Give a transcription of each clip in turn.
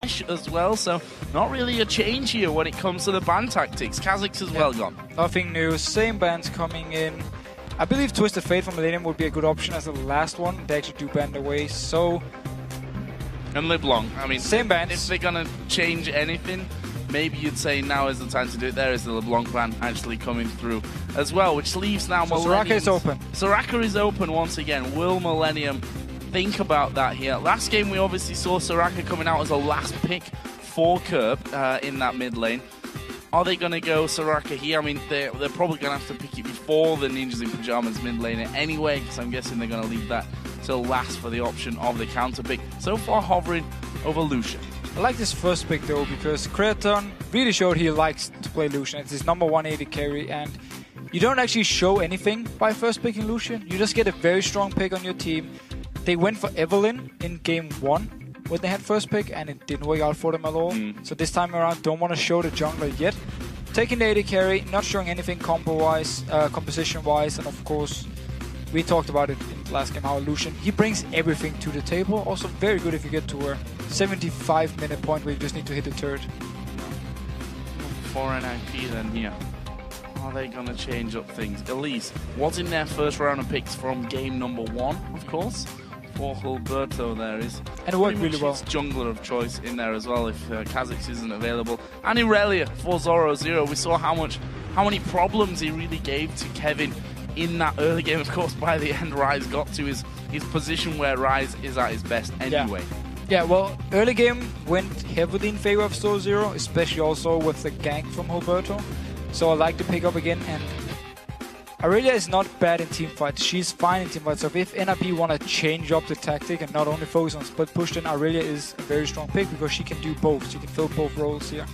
as well, so not really a change here when it comes to the ban tactics. Kha'Zix as well gone. Nothing new, same bans coming in. I believe Twisted Fate from Millenium would be a good option as the last one. They actually do ban away, so... And LeBlanc, I mean, same bans. If they're going to change anything, maybe you'd say now is the time to do it. There is the LeBlanc ban actually coming through as well, which leaves now Soraka is open. Soraka is open once again. Will Millenium think about that here? Last game we obviously saw Soraka coming out as a last pick for Curb in that mid lane. Are they going to go Soraka here? I mean, they're probably going to have to pick it before the Ninjas in Pyjamas mid laner anyway, because I'm guessing they're going to leave that till last for the option of the counter pick. So far hovering over Lucian. I like this first pick though, because Creaton really showed he likes to play Lucian. It's his number 180 carry, and you don't actually show anything by first picking Lucian. You just get a very strong pick on your team. They went for Evelyn in game 1 when they had first pick, and it didn't work out for them at all. So this time around, don't want to show the jungler yet. Taking the AD carry, not showing anything compo-wise, composition-wise, and of course, we talked about it in the last game, how Lucian, he brings everything to the table. Also very good if you get to a 75-minute point where you just need to hit the turret. For an IP then here. Are they going to change up things? Elise was in their first round of picks from game number 1, of course. For Gilberto there is. And it worked really well. Jungler of choice in there as well if Kha'Zix isn't available. And Irelia for Zoro Zero. We saw how many problems he really gave to Kevin in that early game. Of course, by the end, Rise got to his position where Rise is at his best anyway. Yeah, well, early game went heavily in favor of Zoro Zero, especially also with the gank from Gilberto. So I like to pick up again, and Irelia is not bad in teamfights. She's fine in teamfights. So if NIP want to change up the tactic and not only focus on split push, then Irelia is a very strong pick because she can do both. She can fill both roles here.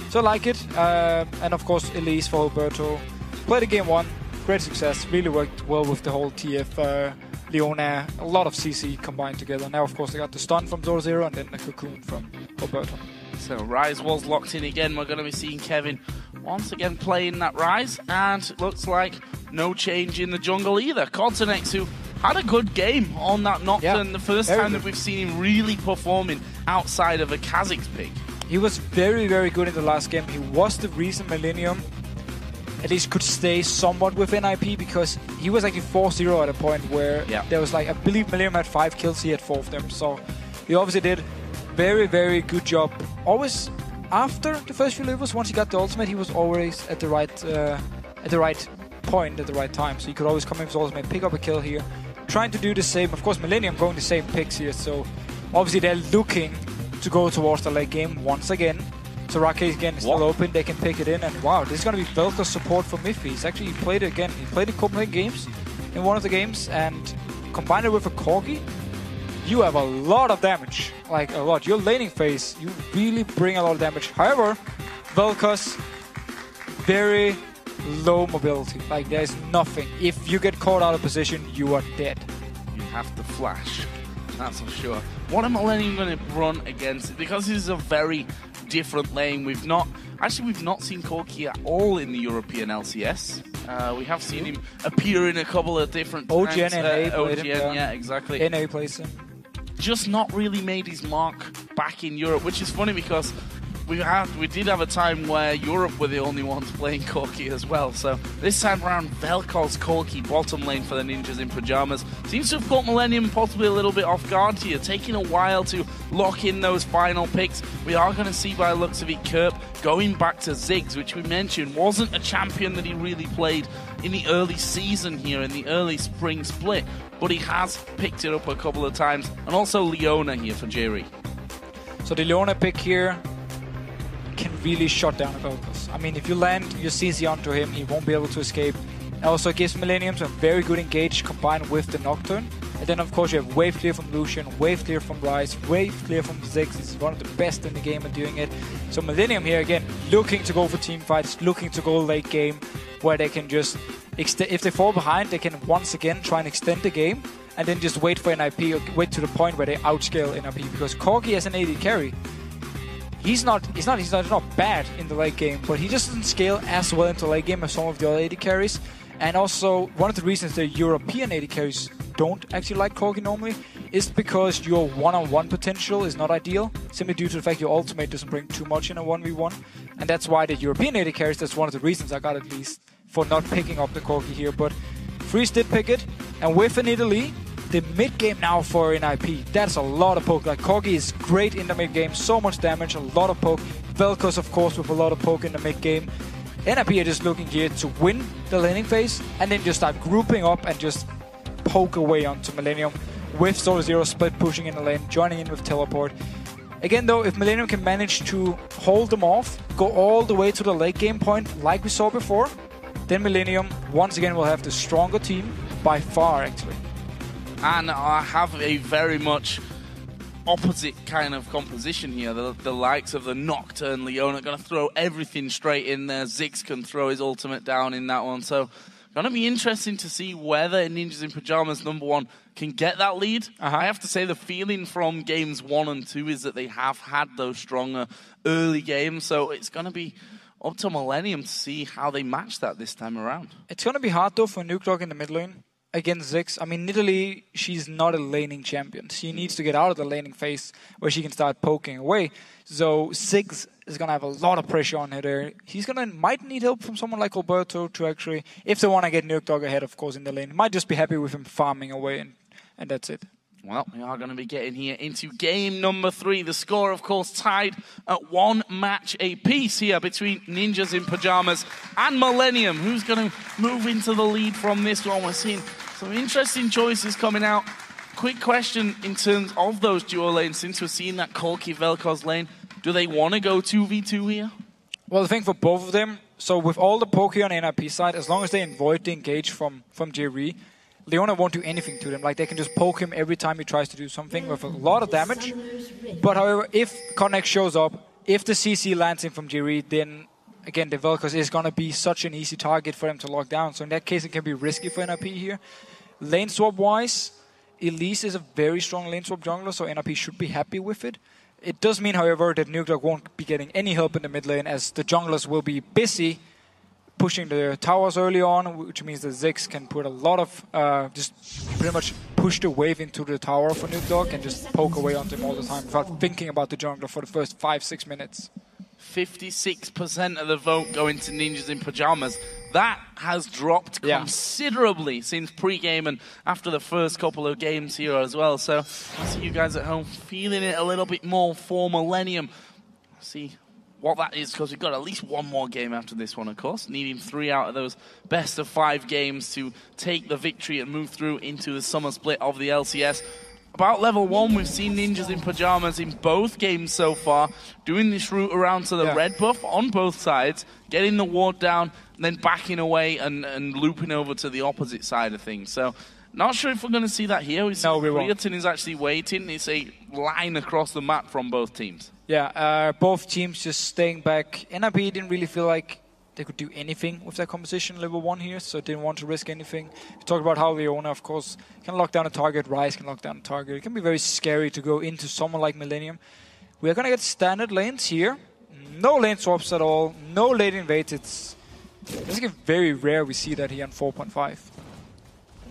So I like it. And of course, Elise for Gilberto. Played the game 1. Great success. Really worked well with the whole TF Leona. A lot of CC combined together. Now, of course, they got the stun from Zoro Zero and then the cocoon from Gilberto. So Rise was locked in again. We're going to be seeing Kevin once again playing that Rise, and it looks like no change in the jungle either. Continex, who had a good game on that Nocturne, the first time that we've seen him really performing outside of a Kha'Zix pick. He was very, very good in the last game. He was the reason Millenium at least could stay somewhat within IP, because he was actually 4-0 at a point where there was like, I believe Millenium had 5 kills, he had 4 of them. So he obviously did very, very good job. Always after the first few levels, once he got the ultimate, he was always at the right point at the right time. So he could always come in with his ultimate, pick up a kill here, trying to do the same. Of course, Millenium going the same picks here, so obviously they're looking to go towards the late game once again. Soraka again is still open, they can pick it in, and wow, this is going to be Velko's support for Miffy. He's actually played it again. He played in Copenhagen games, in one of the games, and combined it with a Corgi, you have a lot of damage. Like, a lot. Your laning phase, you really bring a lot of damage. However, Velko's very low mobility. Like, there's nothing. If you get caught out of position, you are dead. You have to flash, that's for sure. What am Millenium going to run against it? Because this is a very different lane. We've not seen Corki at all in the European LCS. We have seen him appear in a couple of different OGN times. and OGN, yeah, exactly. NA plays him. Just not really made his mark back in Europe, which is funny because we did have a time where Europe were the only ones playing Corki as well. So this time around, Velkoz's Corki bottom lane for the Ninjas in Pyjamas seems to have caught Millenium possibly a little bit off guard here, taking a while to lock in those final picks. We are going to see by the looks of it Kerp going back to Ziggs, which we mentioned wasn't a champion that he really played in the early season here, in the early spring split, but he has picked it up a couple of times. And also Leona here for Jerry. So the Leona pick here can really shut down Velkos. I mean, if you land your CC onto him, he won't be able to escape. It also gives Millenium some very good engage combined with the Nocturne. And then, of course, you have wave clear from Lucian, wave clear from Rise, wave clear from Ziggs. He's one of the best in the game at doing it. So Millenium here, again, looking to go for team fights, looking to go late game, where they can just, if they fall behind, they can once again try and extend the game, and then just wait for NIP, or wait to the point where they outscale NIP. Because Corgi as an AD carry, he's not bad in the late game, but he just doesn't scale as well into the late game as some of the other AD carries. And also, one of the reasons the European AD carries don't actually like Corgi normally is because your one-on-one potential is not ideal, simply due to the fact your ultimate doesn't bring too much in a 1v1. And that's why the European AD carries, that's one of the reasons I got at least, for not picking up the Corki here. But Freeze did pick it, and with an Italy, the mid-game now for NIP, that's a lot of poke. Like, Corki is great in the mid-game, so much damage, a lot of poke. Vel'Koz, of course, with a lot of poke in the mid-game. NIP are just looking here to win the laning phase, and then just start grouping up and just poke away onto Millenium, with Solo Zero split pushing in the lane, joining in with Teleport. Again though, if Millenium can manage to hold them off, go all the way to the late game point like we saw before, then Millenium once again will have the stronger team by far actually. And I have a very much opposite kind of composition here. The likes of the Nocturne, Leona are going to throw everything straight in there. Ziggs can throw his ultimate down in that one. So going to be interesting to see whether Ninjas in Pyjamas #1 can get that lead. I have to say the feeling from games 1 and 2 is that they have had those stronger early games. So it's going to be up to Millenium to see how they match that this time around. It's going to be hard though for Nukedog in the mid lane against Ziggs. I mean, Nidalee, she's not a laning champion. She needs to get out of the laning phase where she can start poking away. So Ziggs is going to have a lot of pressure on her there. He's might need help from someone like Alberto to actually, if they want to get Nukedog ahead, of course, in the lane. Might just be happy with him farming away, and that's it. Well, we are going to be getting here into game number 3. The score, of course, tied at 1 match apiece here between Ninjas in Pyjamas and Millenium. Who's going to move into the lead from this one? We're seeing some interesting choices coming out. Quick question in terms of those duo lanes, since we're seeing that Corki Vel'Koz lane. Do they want to go 2v2 here? Well, I think for both of them, so with all the poke here on the NIP side, as long as they avoid the engage from Jerry, Leona won't do anything to them. Like, they can just poke him every time he tries to do something with a lot of damage. But however, if Connect shows up, if the CC lands in from Jerry, then again, the Vel'Koz is going to be such an easy target for them to lock down. So in that case, it can be risky for NIP here. Lane swap-wise, Elise is a very strong lane swap jungler, so NIP should be happy with it. It does mean, however, that Nukedog won't be getting any help in the mid lane, as the junglers will be busy pushing the towers early on, which means that Ziggs can put a lot of, just pretty much push the wave into the tower for Nukedog and just poke away on them all the time without thinking about the jungler for the first 5-6 minutes. 56% of the vote going to Ninjas in Pyjamas. That has dropped considerably since pre-game and after the first couple of games here as well. So I see you guys at home feeling it a little bit more for Millenium. See what that is, because we've got at least one more game after this one, of course. Needing 3 out of those best of 5 games to take the victory and move through into the summer split of the LCS. About level 1, we've seen Ninjas in Pyjamas in both games so far, doing this route around to the red buff on both sides, getting the ward down, and then backing away and looping over to the opposite side of things. So, not sure if we're going to see that here. We see Creatine is actually waiting. It's a line across the map from both teams. Yeah, both teams just staying back. NIP didn't really feel like they could do anything with their composition level 1 here, so didn't want to risk anything. We talked about how Leona, of course, can lock down a target, Ryze can lock down a target. It can be very scary to go into someone like Millenium. We are going to get standard lanes here. No lane swaps at all, no lane invades. It's very rare we see that here on 4.5.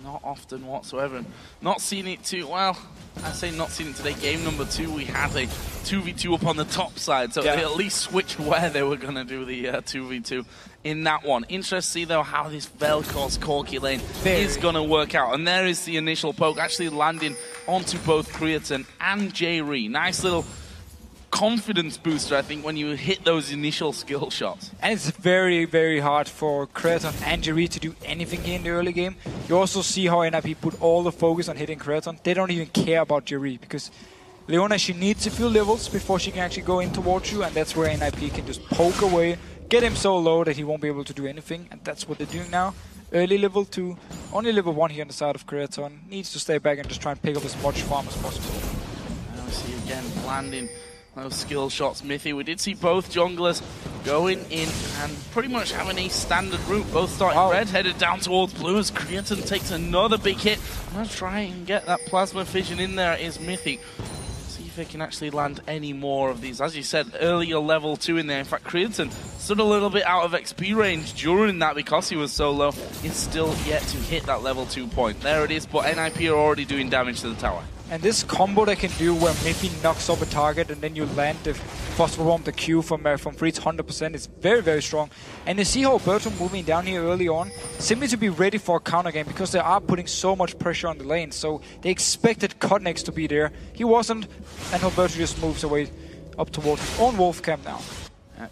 Not often whatsoever. Not seen it too well. I say not seen it today. Game number 2, we had a 2v2 up on the top side, so they at least switched where they were going to do the 2v2 in that one. Interesting to see, though, how this Vel'Koz Corki lane is going to work out. And there is the initial poke, actually landing onto both Creatine and J-Ree. Nice little confidence booster, I think, when you hit those initial skill shots. And it's very, very hard for Creatine and J-Ree to do anything here in the early game. You also see how NIP put all the focus on hitting Creatine. They don't even care about J-Ree, because Leona, she needs a few levels before she can actually go in towards you, and that's where NIP can just poke away, get him so low that he won't be able to do anything, and that's what they're doing now. Early level 2, only level 1 here on the side of Creatine. Needs to stay back and just try and pick up as much farm as possible. Now we see again landing those skill shots. Mithy, we did see both junglers going in and pretty much having a standard route. Both starting red, headed down towards blue as Creatine takes another big hit. I'm going to try and get that plasma fission in there is Mithy. See if they can actually land any more of these. As you said, earlier level 2 in there. In fact, Creatine stood a little bit out of XP range during that because he was so low. It's still yet to hit that level 2 point. There it is, but NIP are already doing damage to the tower. And this combo they can do where Miffy knocks up a target and then you land the Phosphor Bomb, the Q from Freeze 100% is very, very strong. And you see how Alberto moving down here early on, simply to be ready for a counter game because they are putting so much pressure on the lane. So they expected Cotnex to be there. He wasn't, and Alberto just moves away up towards his own wolf camp now.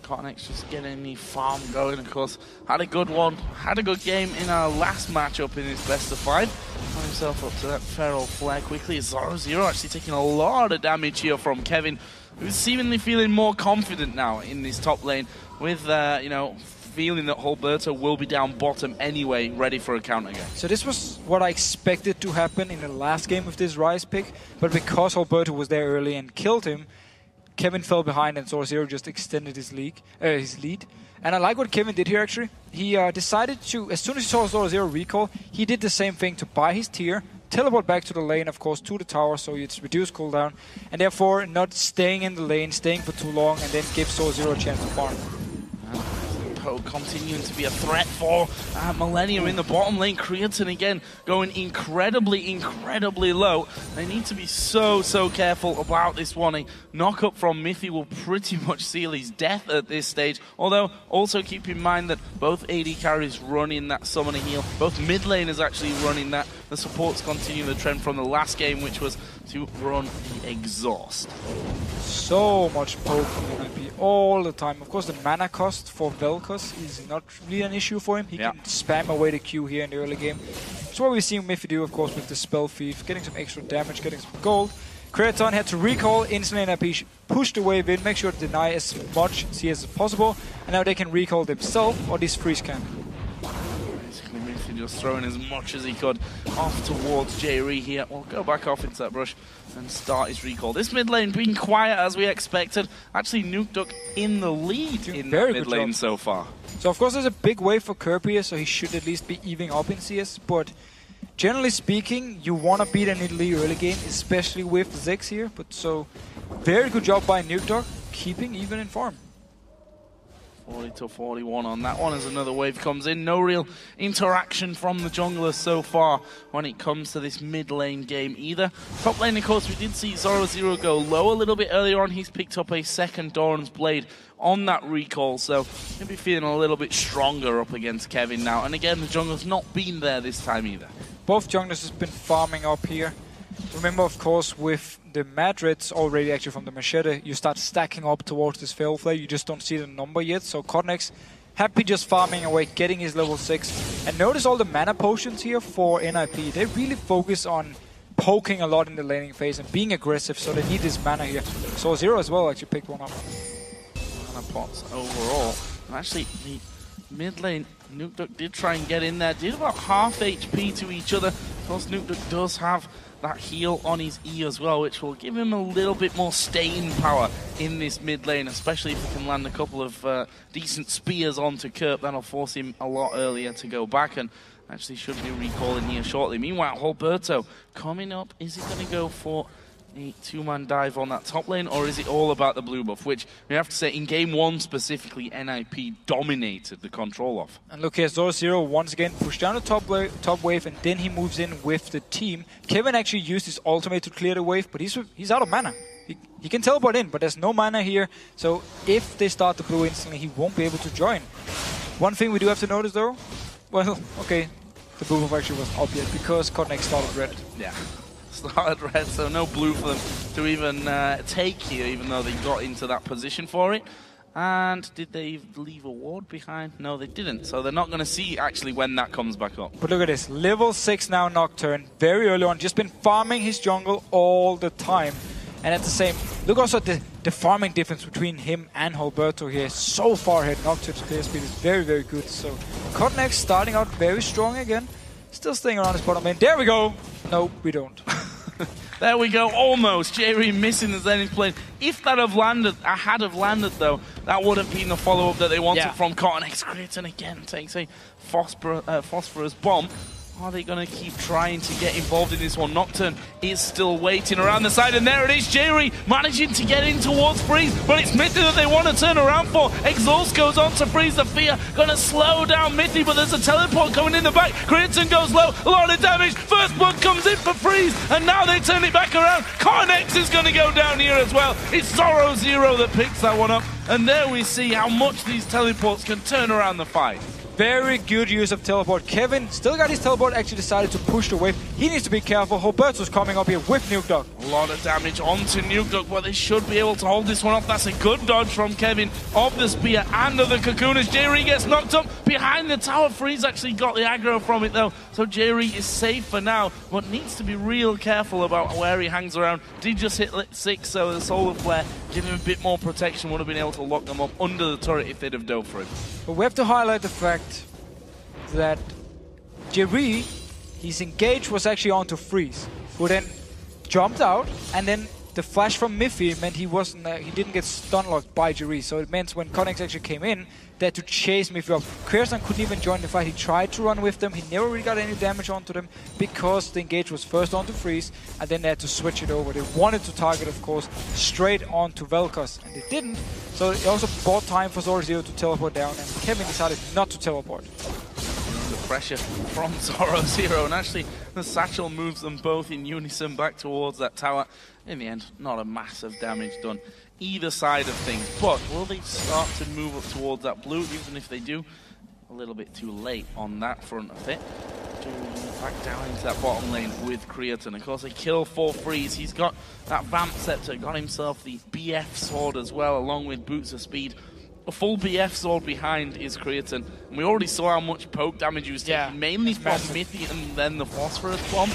Cotnex just getting the farm going, of course. Had a good one, had a good game in our last matchup in his best of 5. Got himself up to that Feral Flare quickly. 0-0 actually taking a lot of damage here from Kevin, who's seemingly feeling more confident now in this top lane with, you know, feeling that Alberto will be down bottom anyway, ready for a counter game. So this was what I expected to happen in the last game of this Rise pick, but because Alberto was there early and killed him, Kevin fell behind and 0-0 just extended his lead. And I like what Kevin did here actually. He decided to, as soon as he saw 0-0 recall, he did the same thing to buy his tier, teleport back to the lane, of course, to the tower, so it's reduced cooldown, and therefore not staying in the lane, staying for too long, and then give 0-0 a chance to farm. Continuing to be a threat for Millenium in the bottom lane. Creatine again going incredibly low. They need to be so careful about this one. A knock up from Miffy will pretty much seal his death at this stage. Although also keep in mind that both AD carries running that summoner heal. Both mid laners actually running that. The supports continue the trend from the last game, which was to run the exhaust. So much poke from NIP all the time. Of course, the mana cost for Vel'Koz is not really an issue for him. He can spam away the Q here in the early game. That's what we've seen Miffy do, of course, with the Spell Thief, getting some extra damage, getting some gold. Creaton had to recall, instantly NIP pushed the wave in, make sure to deny as much CS as possible, and now they can recall themselves, or this freeze can. Basically, Miffy just throwing as much as he could off towards J-Re here. We'll go back off into that brush and start his recall. This mid lane being quiet as we expected. Actually, Nukeduck in the lead in the mid lane so far. So of course there's a big wave for Kirby here, so he should at least be evening up in CS, but generally speaking, you want to beat an Italy early game, especially with Ziggs here, but so very good job by Nukeduck, keeping even in farm. 40-41 on that one as another wave comes in. No real interaction from the junglers so far when it comes to this mid lane game either. Top lane, of course, we did see 0-0 go low a little bit earlier on. He's picked up a second Doran's Blade on that recall, so he'll be feeling a little bit stronger up against Kevin now. And again, the jungler's not been there this time either. Both junglers has been farming up here. Remember, of course, with the Madrids already actually from the Machete, you start stacking up towards this Feral Flare. You just don't see the number yet. So Cotnex happy just farming away, getting his level 6. And notice all the mana potions here for NIP. They really focus on poking a lot in the laning phase and being aggressive, so they need this mana here. So 0 as well actually picked one up. Mana pots overall. And actually, the mid lane, Nukeduck did try and get in there. Did about half HP to each other. Of course, Nukeduck does have that heal on his E as well, which will give him a little bit more staying power in this mid lane, especially if he can land a couple of decent spears onto Kerp. That'll force him a lot earlier to go back, and actually should be recalling here shortly. Meanwhile, Alberto coming up. Is he going to go for a two-man dive on that top lane, or is it all about the blue buff? Which we have to say, in game 1 specifically, NIP dominated the control off. And look here, 0-0 once again pushed down the top wave, and then he moves in with the team. Kevin actually used his ultimate to clear the wave, but he's out of mana. He can teleport in, but there's no mana here, so if they start the blue instantly, he won't be able to join. One thing we do have to notice though, well, okay, the blue buff actually wasn't up yet because Cotnex started red. Yeah. Started red, so no blue for them to even take here, even though they got into that position for it. And did they leave a ward behind? No, they didn't. So they're not going to see actually when that comes back up. But look at this, level 6 now Nocturne, very early on, just been farming his jungle all the time. And at the same, look also at the farming difference between him and Alberto here. So far ahead, Nocturne's player speed is very, very good. So Cotnex starting out very strong again. Still staying around his bottom lane. There we go! No, we don't. There we go, almost. J-Re missing the Zenith plane. If that had landed though, that would have been the follow-up that they wanted from Cotnex. Creaton again takes a phosphorus bomb. Are they going to keep trying to get involved in this one? Nocturne is still waiting around the side, and there it is, Jerry managing to get in towards Freeze, but it's Mithy that they want to turn around for. Exhaust goes on to Freeze, the Fear going to slow down Mithy, but there's a teleport coming in the back. Creatine goes low, a lot of damage, first blood comes in for Freeze, and now they turn it back around. Carnex is going to go down here as well. It's Zoro Zero that picks that one up, and there we see how much these teleports can turn around the fight. Very good use of teleport. Kevin still got his teleport, actually decided to push the wave. He needs to be careful. Roberto's coming up here with Nuke Dog. A lot of damage onto Nuke Dog, but they should be able to hold this one off. That's a good dodge from Kevin of the spear and of the cocoon as Jerry gets knocked up behind the tower. Freeze actually got the aggro from it though, so Jerry is safe for now, but needs to be real careful about where he hangs around. Did just hit 6, so the Solar Flare giving him a bit more protection, would have been able to lock them up under the turret if they'd have dove for him. But we have to highlight the fact that Jerry, his engage was actually onto Freeze, who then jumped out, and then the flash from Miffy meant he didn't get stun locked by Jerry, so it meant when Connex actually came in, they had to chase Miffy up. Crearson couldn't even join the fight. He tried to run with them, he never really got any damage onto them because the engage was first onto Freeze, and then they had to switch it over. They wanted to target, of course, straight onto Vel'Koz, and they didn't, so it also bought time for Zoro Zero to teleport down, and Kevin decided not to teleport. Pressure from Zoro Zero, and actually the satchel moves them both in unison back towards that tower. In the end, not a massive damage done either side of things, but will they start to move up towards that blue? Even if they do, a little bit too late on that front of it. Back down into that bottom lane with Creatine. Of course, a kill for Freeze. He's got that Vamp Scepter, got himself the BF sword as well, along with Boots of Speed. A full BF sword behind is Creatine, and we already saw how much poke damage he was taking, mainly from Mithy and then the Phosphorus Bomb.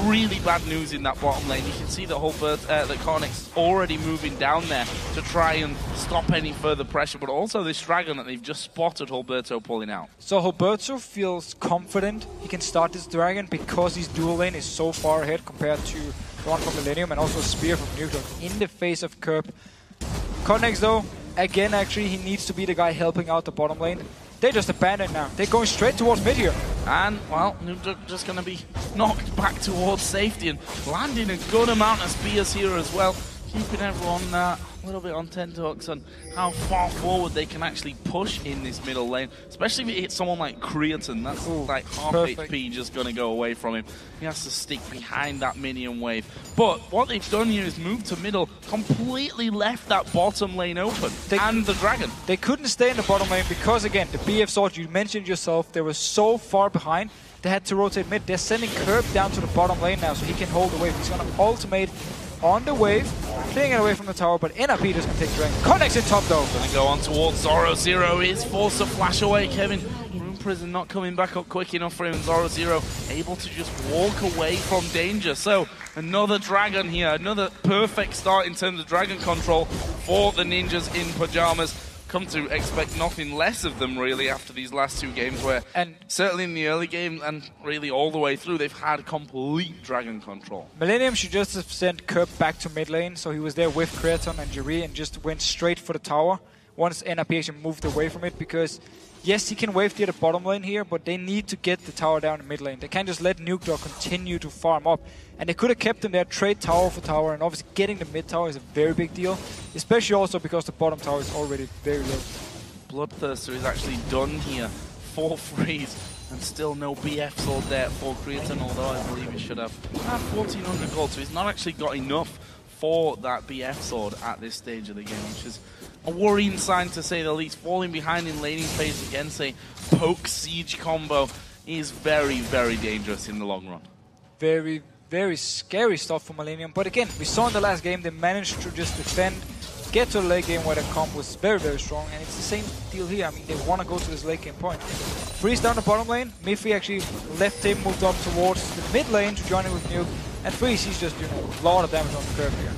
Really bad news in that bottom lane. You can see the Carnex already moving down there to try and stop any further pressure, but also this Dragon that they've just spotted Roberto pulling out. So Roberto feels confident he can start this Dragon because his dual lane is so far ahead compared to the one from Millenium and also Spear from Nuke Dog in the face of Kerb. Connex though, again, actually, he needs to be the guy helping out the bottom lane. They just abandoned now. They're going straight towards mid here. And, well, Nuke just going to be knocked back towards safety and landing a good amount of spears here as well. Keeping everyone a little bit on tenterhooks on how far forward they can actually push in this middle lane. Especially if it hits someone like Creatine. That's like half HP just going to go away from him. He has to stick behind that minion wave. But what they've done here is move to middle, completely left that bottom lane open. And the Dragon. They couldn't stay in the bottom lane because, again, the BF sword, you mentioned yourself, they were so far behind. They had to rotate mid. They're sending Kerb down to the bottom lane now so he can hold the wave. He's going to ultimate on the wave, clearing it away from the tower, but NRP just gonna take Dragon. Connex in top though. Gonna go on towards Zoro Zero. Is forced to flash away. Kevin, Rune Prison not coming back up quick enough for him. Zoro Zero able to just walk away from danger. So another Dragon here, another perfect start in terms of Dragon control for the ninjas in Pyjamas. Come to expect nothing less of them really after these last two games where, and certainly in the early game and really all the way through, they've had complete Dragon control. Millenium should just have sent Kerb back to mid lane, so he was there with Creatine and Jerry and just went straight for the tower once NRP actually moved away from it, because yes, he can wave to the bottom lane here, but they need to get the tower down in mid lane. They can't just let Nuke Dog continue to farm up. And they could have kept him there, trade tower for tower, and obviously getting the mid tower is a very big deal, especially also because the bottom tower is already very low. Bloodthirster is actually done here for Freeze, and still no BF sword there for Creatine, although I believe he should have 1400 gold, so he's not actually got enough for that BF sword at this stage of the game, which is a worrying sign to say the least. Falling behind in laning phase against a poke siege combo is very, very dangerous in the long run. Very, very scary stuff for Millenium, but again, we saw in the last game they managed to just defend, get to the late game where the comp was very, very strong, and it's the same deal here. I mean, they want to go to this late game point. Freeze down the bottom lane, Miffy actually left him, moved up towards the mid lane to join in with Nuke, and Freeze, he's just, a lot of damage on the curve here.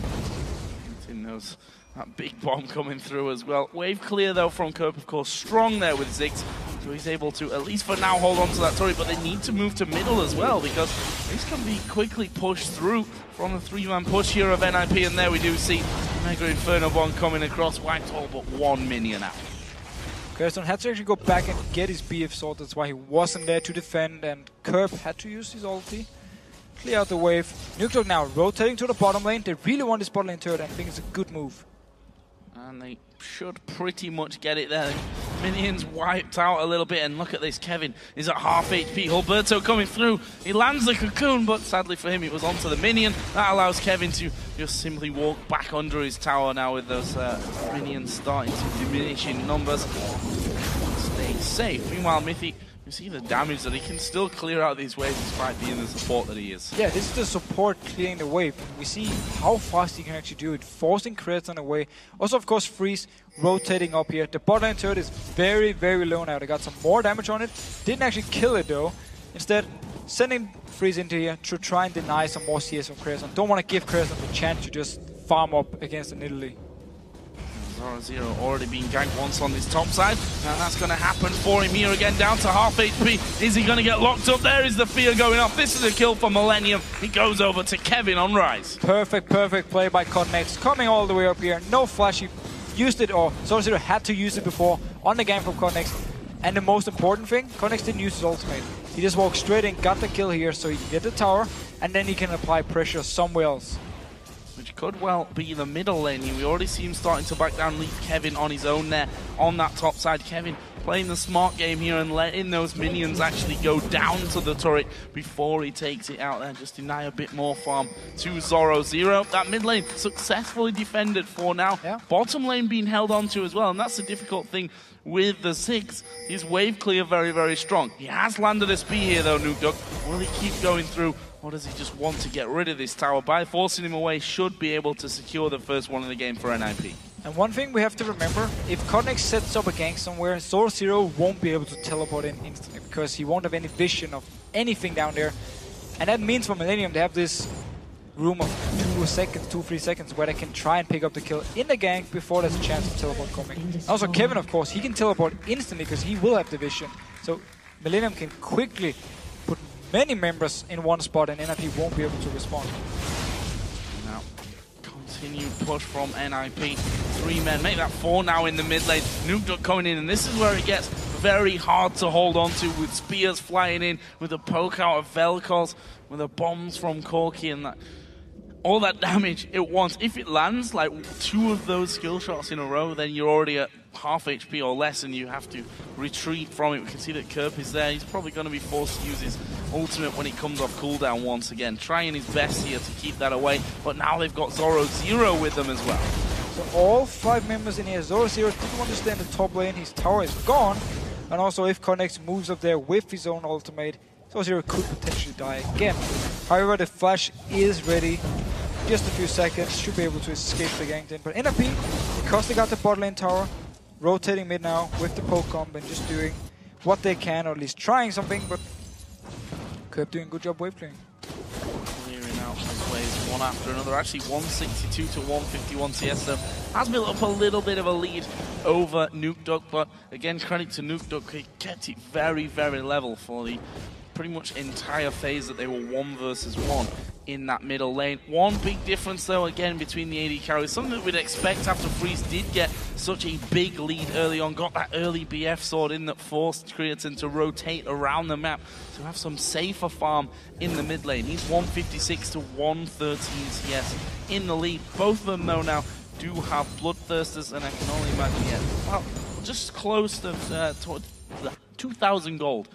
He knows that big bomb coming through as well. Wave clear though from Kerb, of course, strong there with Ziggs. So he's able to, at least for now, hold on to that turret, but they need to move to middle as well, because this can be quickly pushed through from the three-man push here of NIP, and there we do see Mega Inferno Bomb coming across, wiped all but one minion out. Crayon had to actually go back and get his BF sword. That's why he wasn't there to defend, and Kerb had to use his ulti. Clear out the wave. Nuketook now rotating to the bottom lane. They really want this bot lane turret, and I think it's a good move. And they should pretty much get it there. Minions wiped out a little bit, and look at this. Kevin is at half HP. Alberto coming through. He lands the cocoon, but sadly for him, it was onto the minion. That allows Kevin to just simply walk back under his tower now with those minions starting to diminish in numbers. Stay safe. Meanwhile, Mythic, you see the damage that he can still clear out these waves despite being the support that he is. Yeah, this is the support clearing the wave. We see how fast he can actually do it, forcing Kratos away. Also, of course, Freeze rotating up here. The bot lane turret is very, very low now. They got some more damage on it. Didn't actually kill it though. Instead, sending Freeze into here to try and deny some more CS from Kratos. Don't want to give Kratos the chance to just farm up against an Italy. Zoro already being ganked once on this top side, and that's going to happen for him here again, down to half HP. Is he going to get locked up? There is the fear going off. This is a kill for Millenium. He goes over to Kevin on Rise. Perfect play by Codnex, coming all the way up here. No flash, he used it, or Zoro had to use it before on the game from Codnex. And the most important thing, Codnex didn't use his ultimate. He just walked straight in, got the kill here, so he can get the tower, and then he can apply pressure somewhere else. Which could well be the middle lane here. We already see him starting to back down, leave Kevin on his own there on that top side. Kevin playing the smart game here and letting those minions actually go down to the turret before he takes it out there. Just deny a bit more farm to Zoro. Zero, that mid lane successfully defended for now. Yeah. Bottom lane being held on to as well, and that's the difficult thing with the 6. His wave clear very, very strong. He has landed a spear here though, Nuketook. Will he keep going through? Or does he just want to get rid of this tower? By forcing him away, should be able to secure the first one in the game for NIP. And one thing we have to remember, if Codnex sets up a gank somewhere, Zoro won't be able to teleport in instantly because he won't have any vision of anything down there. And that means for Millenium, they have this room of 2-3 seconds where they can try and pick up the kill in the gank before there's a chance of teleport coming. Also Kevin, of course, he can teleport instantly because he will have the vision. So Millenium can quickly put many members in one spot and NIP won't be able to respond. Now, continued push from NIP. 3 men, make that 4 now in the mid lane. Nuketook coming in, and this is where it gets very hard to hold on to with spears flying in, with a poke out of Vel'Koz, with the bombs from Corki and that. All that damage it wants. If it lands like 2 of those skill shots in a row, then you're already at half HP or less and you have to retreat from it. We can see that Kerp is there. He's probably going to be forced to use his ultimate when it comes off cooldown once again. Trying his best here to keep that away, but now they've got Zoro Zero with them as well. So all 5 members in here. Zoro Zero didn't want to stay in the top lane. His tower is gone. And also if Codnex moves up there with his own ultimate, Zoro Zero could potentially die again. However, the flash is ready. Just a few seconds, should be able to escape the gank then. But NIP, because they got the bot lane tower, rotating mid now with the poke comp and just doing what they can, or at least trying something, but Kerp doing a good job wave clearing. Clearing out his waves one after another. Actually 162 to 151 CS, so has built up a little bit of a lead over Nuketook, but again, credit to Nuketook, he kept it very, very level for the pretty much entire phase that they were 1 versus 1 in that middle lane. One big difference though again between the AD carries, something that we'd expect after Freeze did get such a big lead early on, got that early BF sword in that forced Creatine to rotate around the map to have some safer farm in the mid lane. He's 156 to 113 CS in the lead. Both of them though now do have Bloodthirsters, and I can only imagine, well, just close to 2,000 gold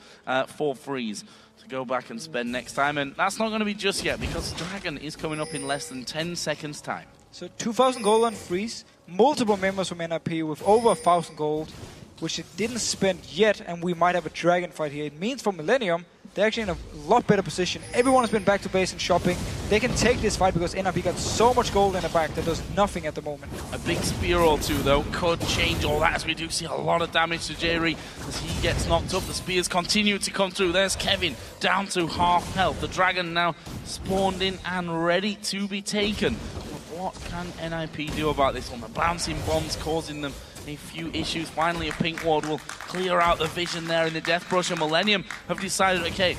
for Freeze to go back and spend next time, and that's not going to be just yet because Dragon is coming up in less than 10 seconds time. So 2,000 gold on Freeze, multiple members from NIP with over 1,000 gold, which it didn't spend yet, and we might have a Dragon fight here. It means for Millenium, they're actually in a lot better position. Everyone has been back to base and shopping. They can take this fight because NIP got so much gold in the back that does nothing at the moment. A big spear or 2 though could change all that, as we do see a lot of damage to Jerry as he gets knocked up. The spears continue to come through. There's Kevin down to half health. The Dragon now spawned in and ready to be taken. But what can NIP do about this one? The bouncing bombs causing them a few issues. Finally, a pink ward will clear out the vision there in the Death Brush, and Millenium have decided, okay,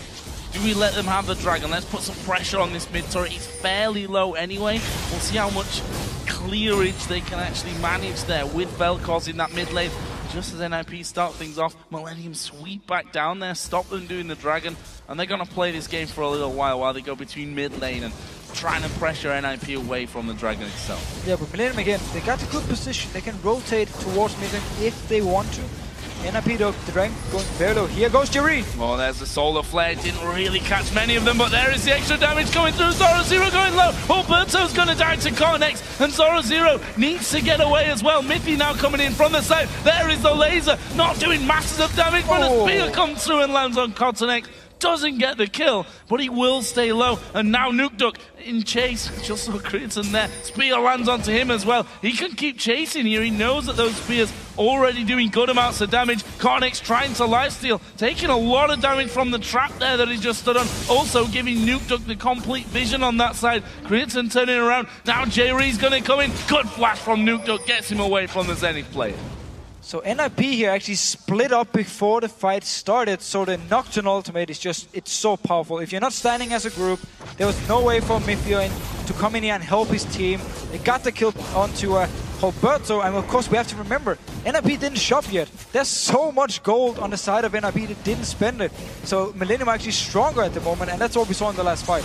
do we let them have the Dragon? Let's put some pressure on this mid turret. It's fairly low anyway. We'll see how much clearage they can actually manage there with Vel'Koz in that mid lane. just as NIP start things off, Millenium sweep back down there, stop them doing the dragon, and they're going to play this game for a little while they go between mid lane and trying to pressure NIP away from the dragon itself. Yeah, but Millenium again, they got a good position. They can rotate towards mid lane if they want to. NIP though, the dragon going very low. Here goes Jerry. Oh, there's the solar flare. Didn't really catch many of them, but there is the extra damage coming through. Zoro going low. Alberto's going to die to Cornex, and Zoro needs to get away as well. Miffy now coming in from the side. There is the laser, not doing masses of damage, but a spear comes through and lands on Cornex. Doesn't get the kill, but he will stay low. And now Nukeduck in chase. Just saw Creighton there. Spear lands onto him as well. He can keep chasing here. He knows that those spears already doing good amounts of damage. Cornex trying to lifesteal, taking a lot of damage from the trap there that he just stood on. Also giving Nukeduck the complete vision on that side. Creighton turning around. Now J-Ree's going to come in. Good flash from Nukeduck. Gets him away from the Zenith player. So NIP here actually split up before the fight started, so the Nocturne ultimate is just, it's so powerful. If you're not standing as a group, there was no way for Miffy to come in here and help his team. They got the kill onto Alberto, and of course we have to remember, NIP didn't shop yet. There's so much gold on the side of NIP that didn't spend it. So Millenium are actually stronger at the moment, and that's what we saw in the last fight.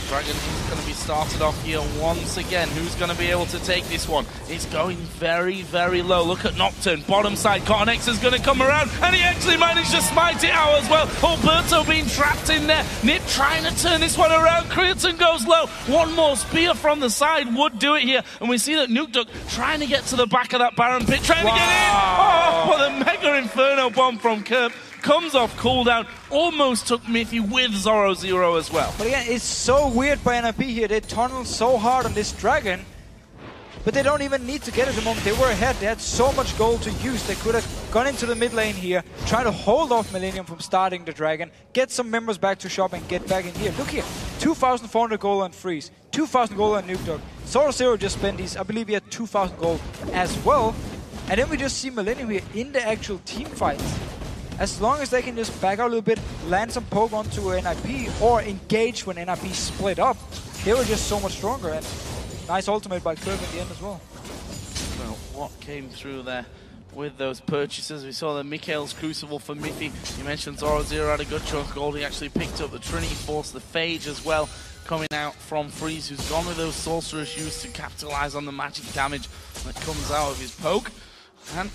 Dragon is going to be started off here once again. Who's going to be able to take this one? It's going very, very low. Look at Nocturne. Bottom side. Cornex is going to come around, and he actually managed to smite it out as well. Alberto being trapped in there. Nip trying to turn this one around. Creighton goes low. One more spear from the side would do it here. And we see that Nukeduck trying to get to the back of that Baron pit. Trying to get in. Oh, what a Mega Inferno bomb from Kerp. Comes off cooldown, almost took Miffy with Zoro as well. But again, it's so weird by NIP here. They tunnel so hard on this dragon, but they don't even need to get it the moment they were ahead. They had so much gold to use. They could have gone into the mid lane here, try to hold off Millenium from starting the dragon, get some members back to shop and get back in here. Look here, 2,400 gold on Freeze, 2,000 gold on Nukeduck. Zoro just spent these, I believe he had 2,000 gold as well. And then we just see Millenium here in the actual team fights. As long as they can just back out a little bit, land some poke onto NIP, or engage when NIP split up, they were just so much stronger. And nice ultimate by Kerb in the end as well. Well, what came through there with those purchases? We saw the Mikhail's Crucible for Miffy. You mentioned Zoro had a good chunk of gold. He actually picked up the Trinity Force, the Phage as well, coming out from Freeze, who's gone with those Sorceress used to capitalize on the magic damage that comes out of his poke. And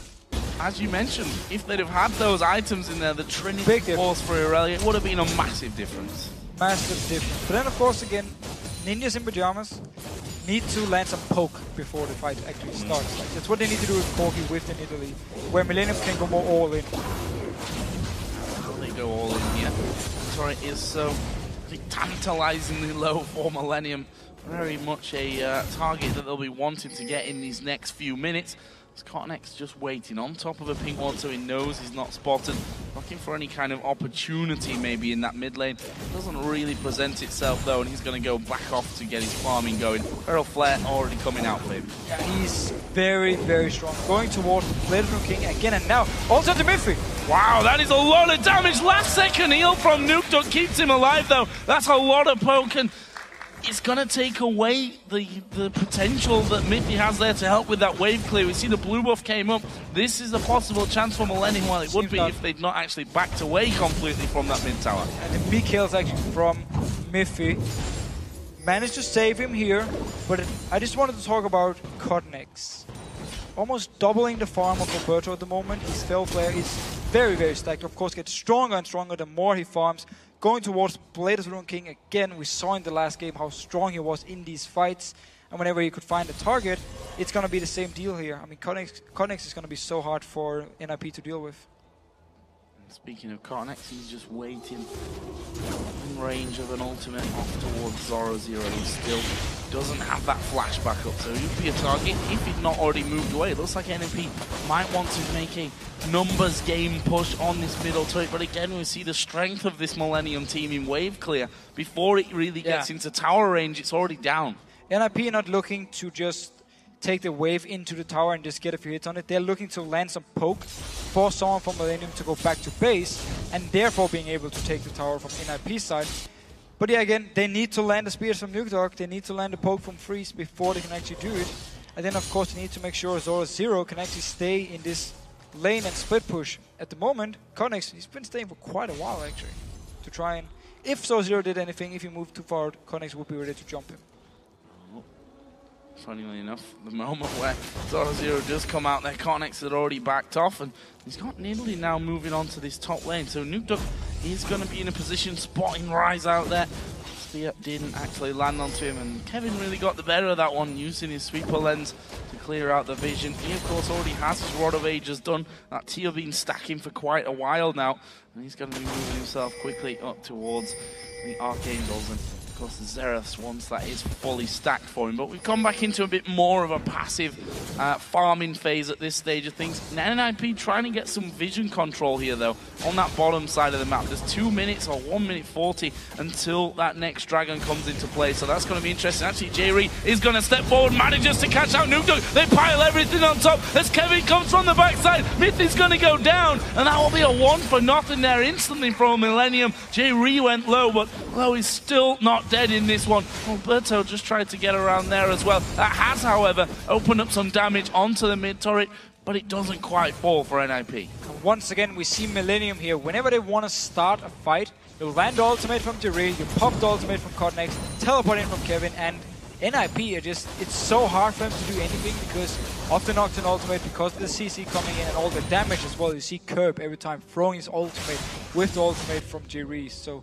as you mentioned, if they'd have had those items in there, the Trinity Force for Irelia, it would have been a massive difference. Massive difference. But then, of course, again, Ninjas in Pyjamas need to land some poke before the fight actually starts. Like, that's what they need to do with Corki within Italy, where Millenium can go more all in. They go all in here. Sorry, is so tantalizingly low for Millenium. Very much a target that they'll be wanting to get in these next few minutes. Cornex just waiting on top of a pink ward, so he knows he's not spotted. Looking for any kind of opportunity maybe in that mid lane. Doesn't really present itself though, and he's going to go back off to get his farming going. Feral Flare already coming out for him. Yeah, he's very, very strong. Going towards the Blade-Rune King again, and now also to Miffy. Wow, that is a lot of damage. Last second heal from Nukeduck keeps him alive though. That's a lot of poke, and it's going to take away the potential that Miffy has there to help with that wave clear. We see the blue buff came up. This is a possible chance for Millenium, while it would be if they'd not actually backed away completely from that mid tower. And the big kills actually from Miffy. Managed to save him here, but I just wanted to talk about Cornex. Almost doubling the farm of Alberto at the moment. His Feral Flare is very, very stacked. Of course, gets stronger and stronger the more he farms. Going towards Blade-Rune King again, we saw in the last game how strong he was in these fights. And whenever he could find a target, it's going to be the same deal here. I mean, Cornex is going to be so hard for NIP to deal with. Speaking of Cornex, he's just waiting in range of an ultimate off towards Zoro. He still doesn't have that flashback up, so he'd be a target if he'd not already moved away. It looks like NMP might want to make a numbers game push on this middle turret, but again we see the strength of this Millenium team in wave clear. Before it really gets into tower range, it's already down. NIP not looking to just take the wave into the tower and just get a few hits on it. They're looking to land some poke, force someone from Millenium to go back to base, and therefore being able to take the tower from NIP's side. But yeah, again, they need to land the spears from Nukeduck, they need to land the poke from Freeze before they can actually do it. And then of course they need to make sure Zoro can actually stay in this lane and split push. At the moment, Connex, he's been staying for quite a while actually, to try and, if Zero did anything, if he moved too far, Connex would be ready to jump him. Funnily enough, the moment where Zero does come out there, Connex had already backed off, and he's got Nidalee now moving on to this top lane. So Nukeduck is going to be in a position, spotting Rise out there. Spear didn't actually land onto him, and Kevin really got the better of that one, using his sweeper lens to clear out the vision. He, of course, already has his Rod of Ages done. That Teal been stacking for quite a while now, and he's going to be moving himself quickly up towards the Archangels. And of course, the Xerath once that is fully stacked for him. But we've come back into a bit more of a passive farming phase at this stage of things. NIP trying to get some vision control here, though, on that bottom side of the map. There's 2 minutes or 1 minute 40 until that next dragon comes into play. So that's going to be interesting. Actually, J-Ree is going to step forward, manages to catch out Nukeduck. They pile everything on top as Kevin comes from the backside. Myth is going to go down, and that will be a 1-for-0 there instantly from Millenium. J-Ree went low, but low is still not dead in this one. Alberto just tried to get around there as well. That has, however, opened up some damage onto the mid turret, but it doesn't quite fall for NIP. And once again, we see Millenium here. Whenever they want to start a fight, you'll land the ultimate from J-Ree, you pop the ultimate from Codnex, teleport in from Kevin, and NIP, it's so hard for them to do anything because of the Nocturne ultimate, because of the CC coming in and all the damage as well. You see Curb every time throwing his ultimate with the ultimate from J-Ree. So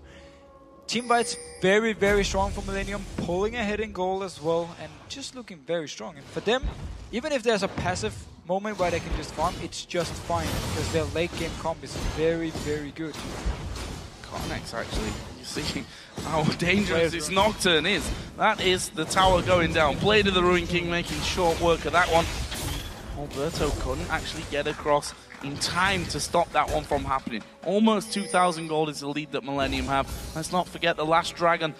team fights very, very strong for Millenium, pulling ahead in goal as well, and just looking very strong. And for them, even if there's a passive moment where they can just farm, it's just fine, because their late game comp is very, very good. Connex, actually, you see how dangerous this Nocturne is. That is the tower going down. Blade of the Ruin King making short work of that one. Alberto couldn't actually get across in time to stop that one from happening. Almost 2,000 gold is the lead that Millenium have. Let's not forget the last dragon.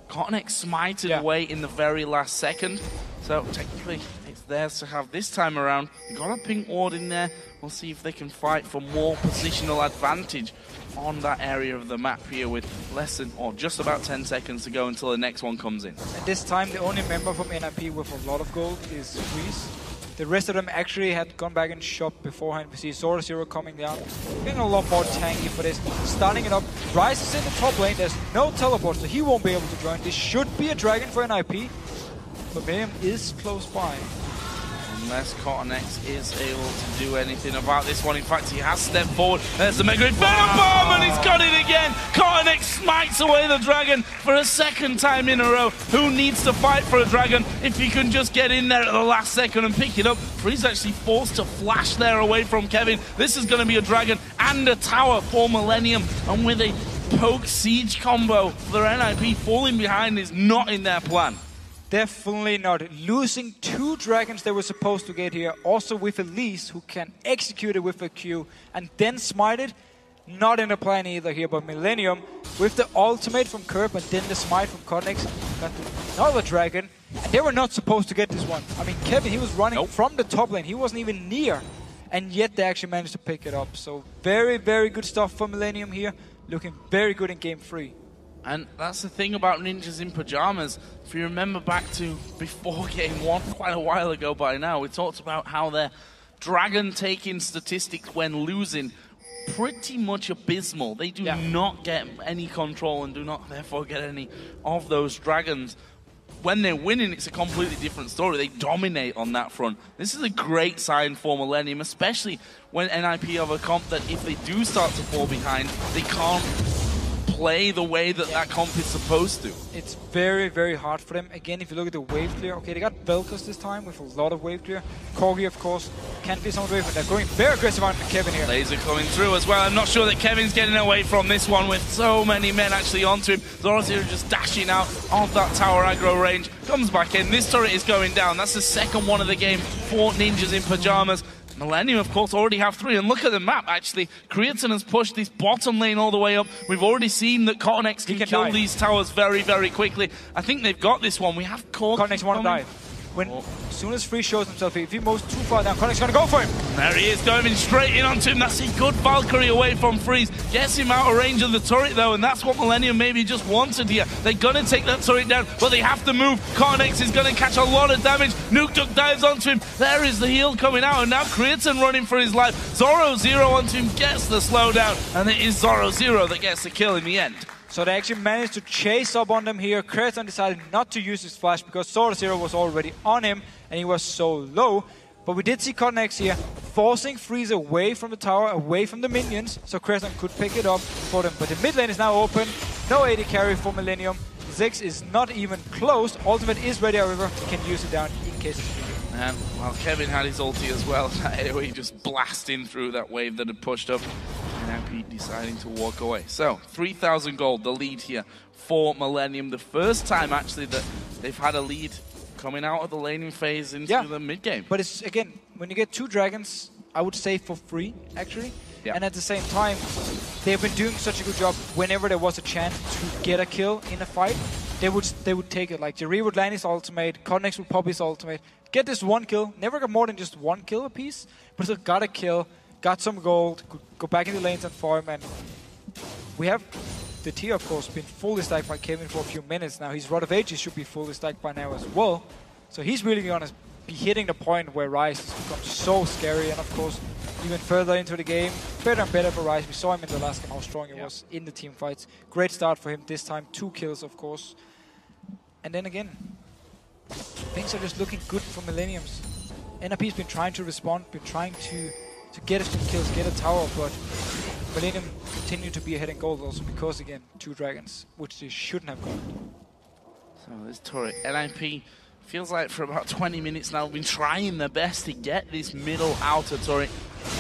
Connex smited away in the very last second. So technically it's theirs to have this time around. We've got a pink ward in there. We'll see if they can fight for more positional advantage on that area of the map here with less than, or just about 10 seconds to go until the next one comes in. And this time the only member from NIP with a lot of gold is Freeze. The rest of them actually had gone back and shopped beforehand. We see Zero coming down, getting a lot more tanky for this. Starting it up, Rise is in the top lane, there's no teleport, so he won't be able to join. This should be a dragon for NIP, but Millenium is close by. Unless Connex is able to do anything about this one. In fact, he has stepped forward. There's the Mega Inferno Bomb, and he's got it again. Connex smites away the dragon for a second time in a row. Who needs to fight for a dragon if he can just get in there at the last second and pick it up? Freeze actually forced to flash there away from Kevin. This is going to be a dragon and a tower for Millenium. And with a poke siege combo, for NIP falling behind is not in their plan. Definitely not. Losing 2 dragons they were supposed to get here, also with Elise, who can execute it with a Q and then smite it, not in the plan either here. But Millenium, with the ultimate from Curb and then the smite from Connex, got another dragon, and they were not supposed to get this one. I mean, Kevin, he was running from the top lane, he wasn't even near, and yet they actually managed to pick it up. So very, very good stuff for Millenium here, looking very good in game 3. And that's the thing about Ninjas in Pyjamas. If you remember back to before game 1, quite a while ago by now, we talked about how their dragon taking statistics when losing pretty much abysmal. They do not get any control and do not therefore get any of those dragons. When they're winning, it's a completely different story. They dominate on that front. This is a great sign for Millenium, especially when NIP have a comp that if they do start to fall behind, they can't play the way that that comp is supposed to. It's very, very hard for them. Again, if you look at the wave clear, okay, they got Vel'Koz this time with a lot of wave clear. Corgi, of course, can't be some wave, but they're going very aggressive on Kevin here. Laser coming through as well. I'm not sure that Kevin's getting away from this one with so many men actually onto him. Zorozero just dashing out of that tower aggro range. Comes back in. This turret is going down. That's the second one of the game for Ninjas in Pyjamas. Millenium, of course, already have 3, and look at the map, actually. Creatine has pushed this bottom lane all the way up. We've already seen that Connex can kill these towers very, very quickly. I think they've got this one. We have Connex want to die. As soon as Free shows himself, if he moves too far down, Connex's gonna go for him. And there he is, going straight in onto him. That's a good Valkyrie away from Freeze. Gets him out of range of the turret though, and that's what Millenium maybe just wanted here. They're gonna take that turret down, but they have to move. Connex is gonna catch a lot of damage. Nuke Duck dives onto him. There is the heal coming out, and now Creaton running for his life. Zoro0 onto him, gets the slowdown, and it is Zoro0 that gets the kill in the end. So they actually managed to chase up on them here. Creaton decided not to use his flash because Zoro0 was already on him and he was so low. But we did see Connex here forcing Freeze away from the tower, away from the minions, so Creaton could pick it up for them. But the mid lane is now open. No AD carry for Millenium. Ziggs is not even close. Ultimate is ready, however. He can use it down in case it's needed. And well, Kevin had his ulti as well. That AoE just blasting through that wave that had pushed up. And Pete deciding to walk away. So, 3,000 gold, the lead here for Millenium. The first time, actually, that they've had a lead coming out of the laning phase into the mid-game. But it's, again, when you get 2 dragons, I would say for free, actually. Yeah. And at the same time, they've been doing such a good job whenever there was a chance to get a kill in a fight. They would take it. Like, Jerry would land his ultimate, Connex would pop his ultimate, get this 1 kill, never got more than just 1 kill apiece, but still got a kill, got some gold, could go back in the lanes and farm, and we have the tier, of course, been fully stacked by Kevin for a few minutes now. His Rod of Ages should be fully stacked by now as well. So he's really going to be hitting the point where Ryze has become so scary, and of course, even further into the game, better and better for Ryze. We saw him in the last game, how strong he was in the team fights. Great start for him this time, 2 kills, of course. And then again, things are just looking good for Milleniums. NRP's been trying to respond, been trying to get a few kills, get a tower, but Millenium continue to be ahead in gold also because, again, 2 dragons, which they shouldn't have gotten. So this turret, NIP, feels like for about 20 minutes now, been trying their best to get this middle outer turret.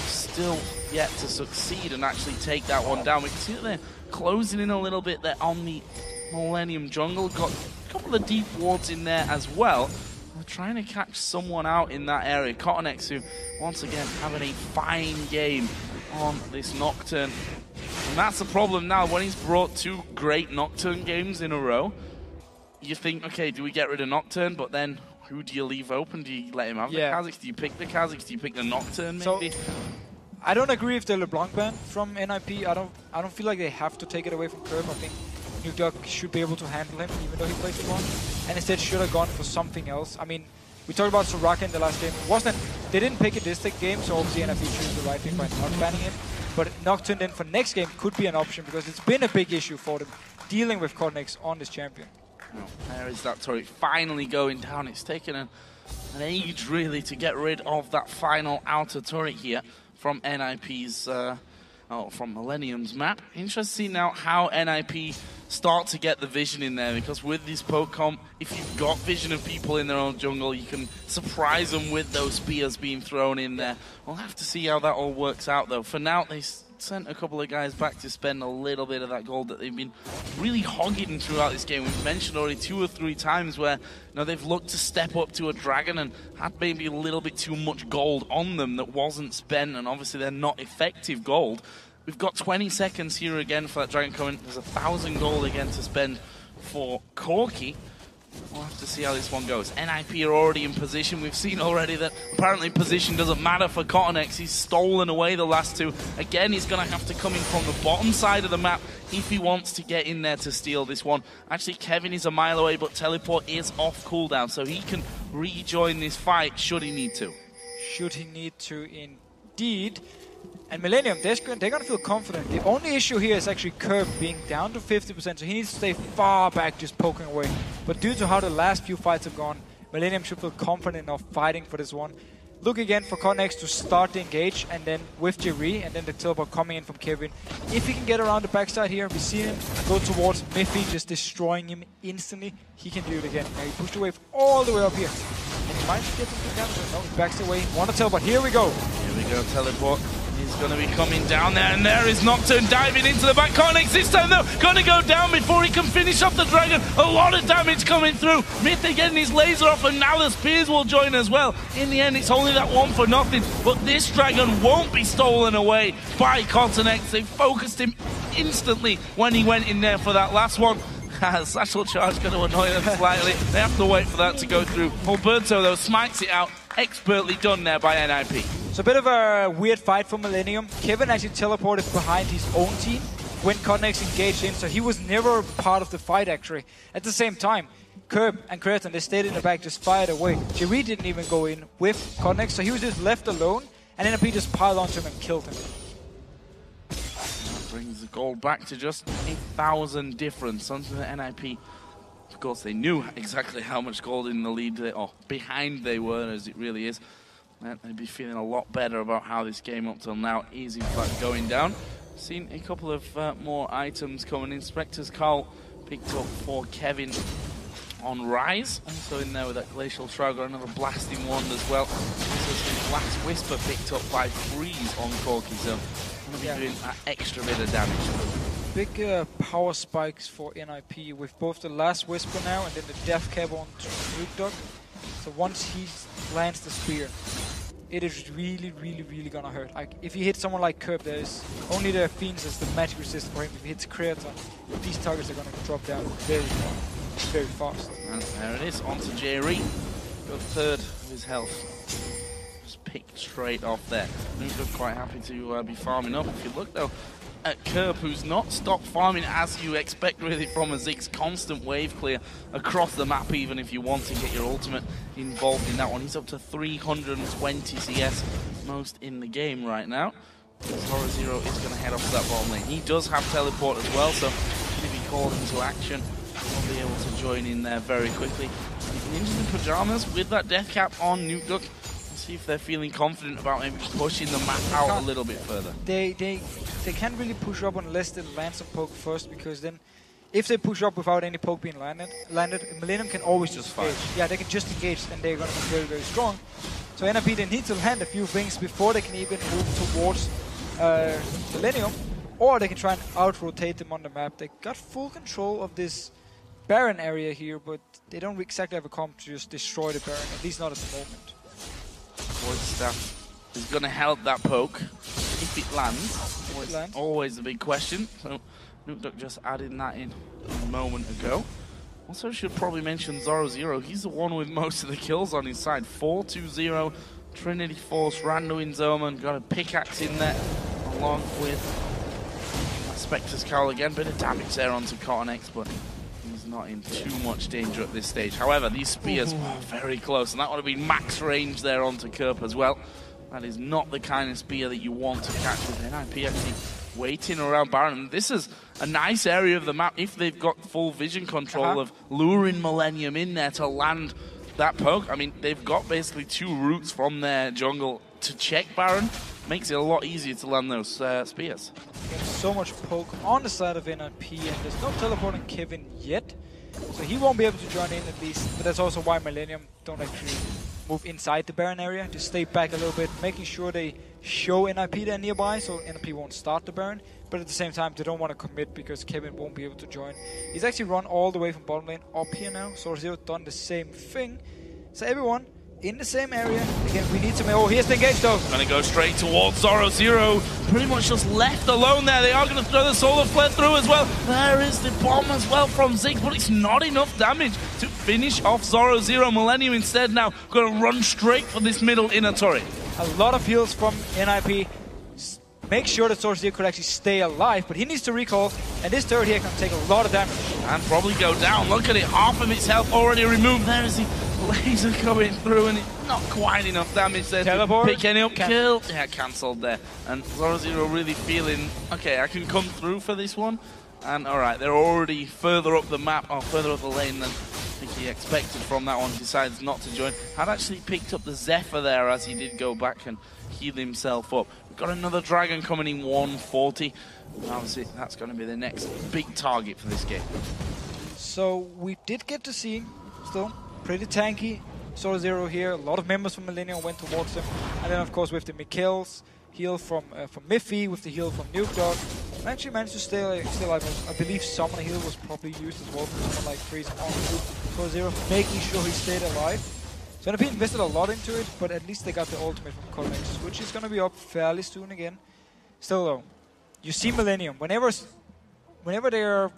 Still yet to succeed and actually take that one down. We can see that they're closing in a little bit there on the Millenium jungle. Got a couple of deep wards in there as well. They're trying to catch someone out in that area. Cottonex, who once again having a fine game on this Nocturne. And that's the problem now. When he's brought 2 great Nocturne games in a row, you think, okay, do we get rid of Nocturne? But then who do you leave open? Do you let him have the Kha'Zix? Do you pick the Kha'Zix? Do you pick the Nocturne maybe? So, I don't agree with the LeBlanc ban from NIP. I don't feel like they have to take it away from Curb. I think Nuke Duck should be able to handle him, even though he plays one. And instead should have gone for something else. I mean, we talked about Soraka in the last game. They didn't pick a Distic game, so obviously NIP chose the right thing by not banning him. But Nocturne then for next game could be an option because it's been a big issue for them dealing with Cottonex on this champion. Oh, there is that turret finally going down. It's taken an age really to get rid of that final outer turret here from NIP's, from Millenium's map. Interesting now how NIP start to get the vision in there, because with this poke comp, if you've got vision of people in their own jungle, you can surprise them with those spears being thrown in there. We'll have to see how that all works out though. For now, they sent a couple of guys back to spend a little bit of that gold that they've been really hogging throughout this game. We've mentioned already 2 or 3 times where they've looked to step up to a dragon and had maybe a little bit too much gold on them that wasn't spent, and obviously they're not effective gold. We've got 20 seconds here again for that dragon coming. There's 1,000 gold again to spend for Corki. We'll have to see how this one goes. NIP are already in position. We've seen already that apparently position doesn't matter for Cottonex. He's stolen away the last 2. Again, he's going to have to come in from the bottom side of the map if he wants to get in there to steal this one. Actually, Kevin is a mile away, but teleport is off cooldown, so he can rejoin this fight should he need to. Should he need to, indeed. And Millenium, they're going to feel confident. The only issue here is actually Curb being down to 50%, so he needs to stay far back just poking away. But due to how the last few fights have gone, Millenium should feel confident enough fighting for this one. Look again for Cottonex to start the engage, and then with Jerry, and then the teleport coming in from Kevin. If he can get around the backside here, we see him go towards Miffy, just destroying him instantly. He can do it again. Now he pushed the wave all the way up here. And he might get some damage. No, he backs away. Want to teleport. Here we go. Here we go, teleport. He's going to be coming down there, and there is Nocturne diving into the back. Cottonex this time, though, going to go down before he can finish off the dragon. A lot of damage coming through. Mythic getting his laser off, and now the spears will join as well. In the end, it's only that 1 for nothing, but this dragon won't be stolen away by Cottonex. They focused him instantly when he went in there for that last one. Satchel Charge going to annoy them slightly. They have to wait for that to go through. Alberto, though, smites it out. Expertly done there by NIP. It's a bit of a weird fight for Millenium. Kevin actually teleported behind his own team when Connex engaged in, so he was never part of the fight, actually. At the same time, Curb and Creton, they stayed in the back, just fired away. Jerry didn't even go in with Connex, so he was just left alone, and NIP just piled onto him and killed him. That brings the gold back to just 1,000 difference. Something that NIP, of course, they knew exactly how much gold in the lead, or behind they were, as it really is. They'd be feeling a lot better about how this game up till now is in fact going down. Seen a couple of more items coming in. Spectre's Carl picked up for Kevin on Rise. Also in there with that Glacial Shroud, got another blasting wand as well. Also some Blast Whisper picked up by Freeze on Corki, so going to be doing that extra bit of damage. Big power spikes for NIP with both the Last Whisper now and then the Death Cap on Nuke Dog. So once he lands the spear, it is really, really, really gonna hurt. Like, if you hit someone like Curb, there is only the Fiends as the magic resist for him. If he hits Creaton, these targets are gonna drop down very fast. And there it is, onto Jerry. Got a third of his health. Just picked straight off there. Nuke quite happy to be farming up. If you look though at Curb, who's not stopped farming as you expect really from a Ziggs, constant wave clear across the map, even if you want to get your ultimate involved in that one. He's up to 320 CS, most in the game right now. Zoro is going to head off to that bottom lane. He does have teleport as well, so if he called into action, he'll be able to join in there very quickly. Ninjas in Pyjamas with that death cap on Nuke Duck. See if they're feeling confident about maybe pushing the map out a little bit further. They can't really push up unless they land some poke first, because then if they push up without any poke being landed, Millenium can always just engage. Yeah, they can just engage and they're going to be very, very strong. So NIP, they need to land a few things before they can even move towards Millenium, or they can try and out-rotate them on the map. They got full control of this Baron area here, but they don't exactly have a comp to just destroy the Baron, at least not at the moment. Void Staff is going to help that poke if it lands. Always the big question. So Nuke Duck just adding that in a moment ago. Also should probably mention Zoro. He's the one with most of the kills on his side. 4-2-0, Trinity Force, Randuin Zoman, got a pickaxe in there along with Spectre's Cowl again. Bit of damage there onto Cotton X, but he's not in too much danger at this stage. However, these spears are very close, and that would have been max range there onto Kerp as well. That is not the kind of spear that you want to catch with NIP actually waiting around Baron. And this is a nice area of the map if they've got full vision control of luring Millenium in there to land that poke. I mean, they've got basically two routes from their jungle to check Baron. Makes it a lot easier to land those spears. So much poke on the side of NIP, and there's no teleport on Kevin yet, so he won't be able to join in at least. But that's also why Millenium don't actually move inside the Baron area, just stay back a little bit, making sure they show NIP they're nearby, so NIP won't start the Baron. But at the same time, they don't want to commit because Kevin won't be able to join. He's actually run all the way from bottom lane up here now, so Zero done the same thing. So everyone in the same area. Again, we need to make... Oh, here's the engage though. Gonna go straight towards Zoro. Pretty much just left alone there. They are gonna throw the Solar Flare through as well. There is the bomb as well from Ziggs, but it's not enough damage to finish off Zoro. Millenium instead now gonna run straight for this middle inner turret. A lot of heals from NIP. Make sure that Zoro could actually stay alive, but he needs to recall, and this turret here can take a lot of damage. And probably go down. Look at it, half of its health already removed. There is the laser coming through, and it's not quite enough damage there. Teleport. Pick any up, kill. Yeah, cancelled there. And Zoro really feeling, okay, I can come through for this one. And alright, they're already further up the map, or further up the lane than I think he expected from that one. Decides not to join. Had actually picked up the Zephyr there as he did go back and heal himself up. We've got another Dragon coming in 140. Obviously, that's going to be the next big target for this game. So we did get to see, still, pretty tanky Zoro here. A lot of members from Millenium went towards him. And then, of course, with the Mikhail's heal from Miffy, with the heal from Nuke Dog, and actually managed to stay alive. I believe Summoner heal was probably used as well for someone like Freeze on Zoro, making sure he stayed alive. So NP invested a lot into it, but at least they got the ultimate from Codex, which is going to be up fairly soon again. Still though, you see Millenium, whenever they are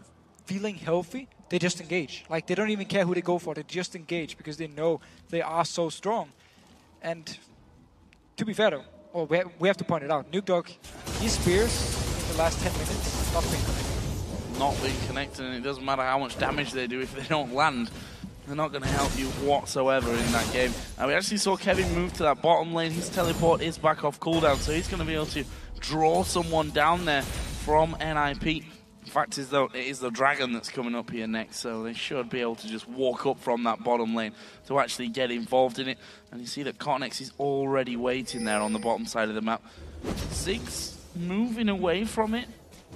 feeling healthy, they just engage. Like, they don't even care who they go for. They just engage because they know they are so strong. And to be fair, though, we have to point it out. Nukedog, his spears in the last 10 minutes, not been connected. Not being connected, and it doesn't matter how much damage they do if they don't land. They're not going to help you whatsoever in that game. And we actually saw Kevin move to that bottom lane. His teleport is back off cooldown, so he's going to be able to draw someone down there from NIP. The fact is, though, it is the Dragon that's coming up here next, so they should be able to just walk up from that bottom lane to actually get involved in it. And you see that Cotnex is already waiting there on the bottom side of the map. Ziggs moving away from it.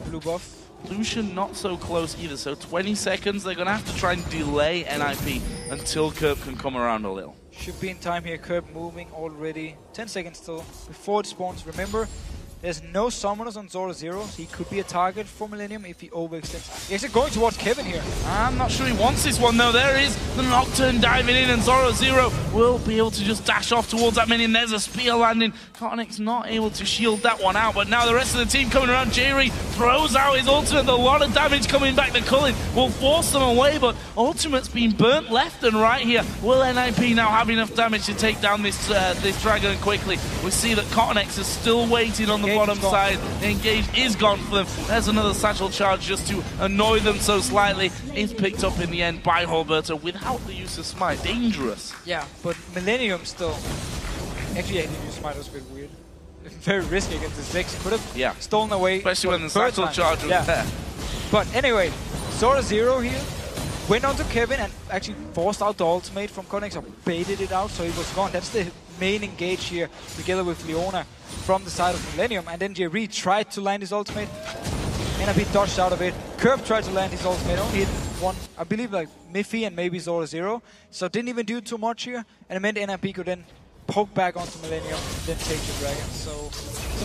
Blue buff. Lucian not so close either, so 20 seconds. They're going to have to try and delay NIP until Kerb can come around a little. Should be in time here. Kerb moving already. 10 seconds still before it spawns. Remember, there's no summoners on Zora 0, so he could be a target for Millenium if he overextends. He's going towards Kevin here. I'm not sure he wants this one though. There is the Nocturne diving in, and Zora 0 will be able to just dash off towards that minion. There's a spear landing. Cotnex not able to shield that one out, but now the rest of the team coming around. Jerry throws out his ultimate. A lot of damage coming back. The Cullen will force them away, but ultimate's been burnt left and right here. Will NIP now have enough damage to take down this Dragon quickly? We see that Cotnex is still waiting on the bottom side. The engage is gone for them. There's another satchel charge just to annoy them so slightly. It's picked up in the end by Horberto without the use of Smite. Dangerous. Yeah, but Millenium still... Actually, yeah, the use of Smite was a bit weird. Very risky against the Ziggs. Could have stolen away. Especially when the satchel charge was there. But anyway, Zora 0 here went onto Kevin and actually forced out the ultimate from Cotnex, or baited it out so he was gone. That's the main engage here, together with Leona from the side of Millenium. And then Jerry tried to land his ultimate, and a bit dodged out of it. Kerb tried to land his ultimate, only hit one, I believe, like Miffy and maybe Zora 0. So didn't even do too much here, and it meant NIP could then poke back onto Millenium and then take the Dragon. So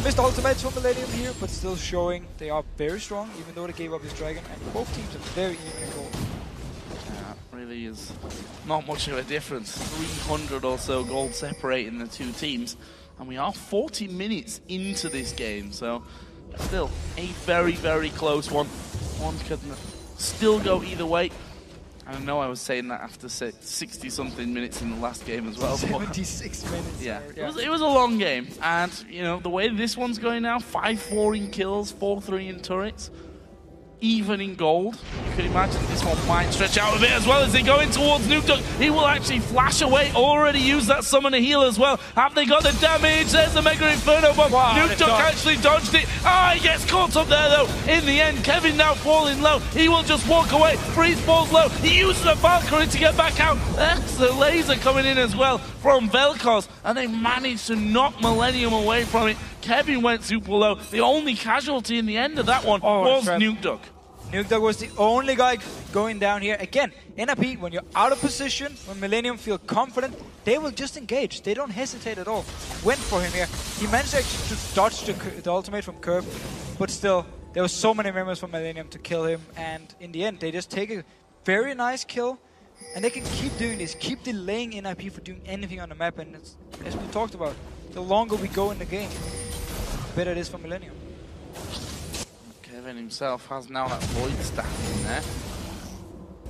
missed ultimates from Millenium here, but still showing they are very strong, even though they gave up his Dragon. And both teams are very even in gold. Really is not much of a difference. 300 or so gold separating the two teams, and we are 40 minutes into this game, so still a very, very close one. One could still go either way. I know I was saying that after 60-something minutes in the last game as well. 76 minutes. Yeah, it was a long game, and you know the way this one's going now: 5-4 in kills, 4-3 in turrets. Even in gold. You can imagine this one might stretch out a bit as well as they go in towards Nukedog. He will actually flash away, already use that summoner heal as well. Have they got the damage? There's the Mega Inferno bomb. Wow, Nukedog actually dodged it. He gets caught up there though. In the end, Kevin now falling low. He will just walk away. Freeze falls low. He uses a Valkyrie to get back out. That's the laser coming in as well from Vel'Koz, and they managed to knock Millenium away from it. Kevin went super low. The only casualty in the end of that one was Nukedog. Nukedog was the only guy going down here. Again, NIP, when you're out of position, when Millenium feel confident, they will just engage. They don't hesitate at all. Went for him here. He managed actually to dodge the ultimate from Kerb, but still, there were so many members from Millenium to kill him, and in the end, they just take a very nice kill, and they can keep doing this, keep delaying NIP for doing anything on the map, and it's, as we talked about, the longer we go in the game, the better it is for Millenium. Kevin himself has now that Void staff in there.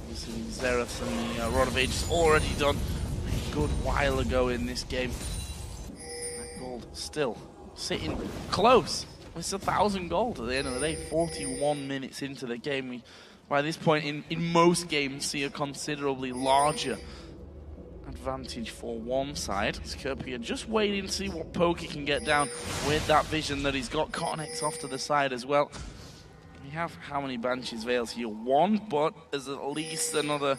Using Xerath and the Rod of Ages already done a good while ago in this game. That gold still sitting close. It's 1,000 gold at the end of the day. 41 minutes into the game. We, by this point in most games, see a considerably larger advantage for one side. Skirpia just waiting to see what poke he can get down with that vision that he's got. Cotnex off to the side as well. We have how many Banshees Veils here? One, but there's at least another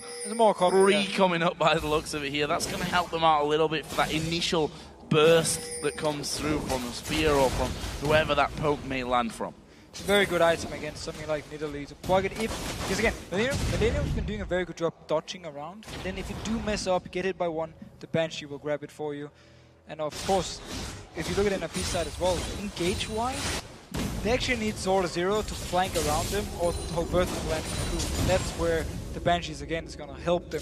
three coming up by the looks of it here. That's going to help them out a little bit for that initial burst that comes through from the spear or from whoever that poke may land from. It's a very good item against something like Nidalee to plug it because again, Millenium's been doing a very good job dodging around. And then if you do mess up, get hit by one, the Banshee will grab it for you. And of course, if you look at NFP side as well, engage-wise, they actually need Zora 0 to flank around them or Horberto to land through. And that's where the Banshees again is going to help them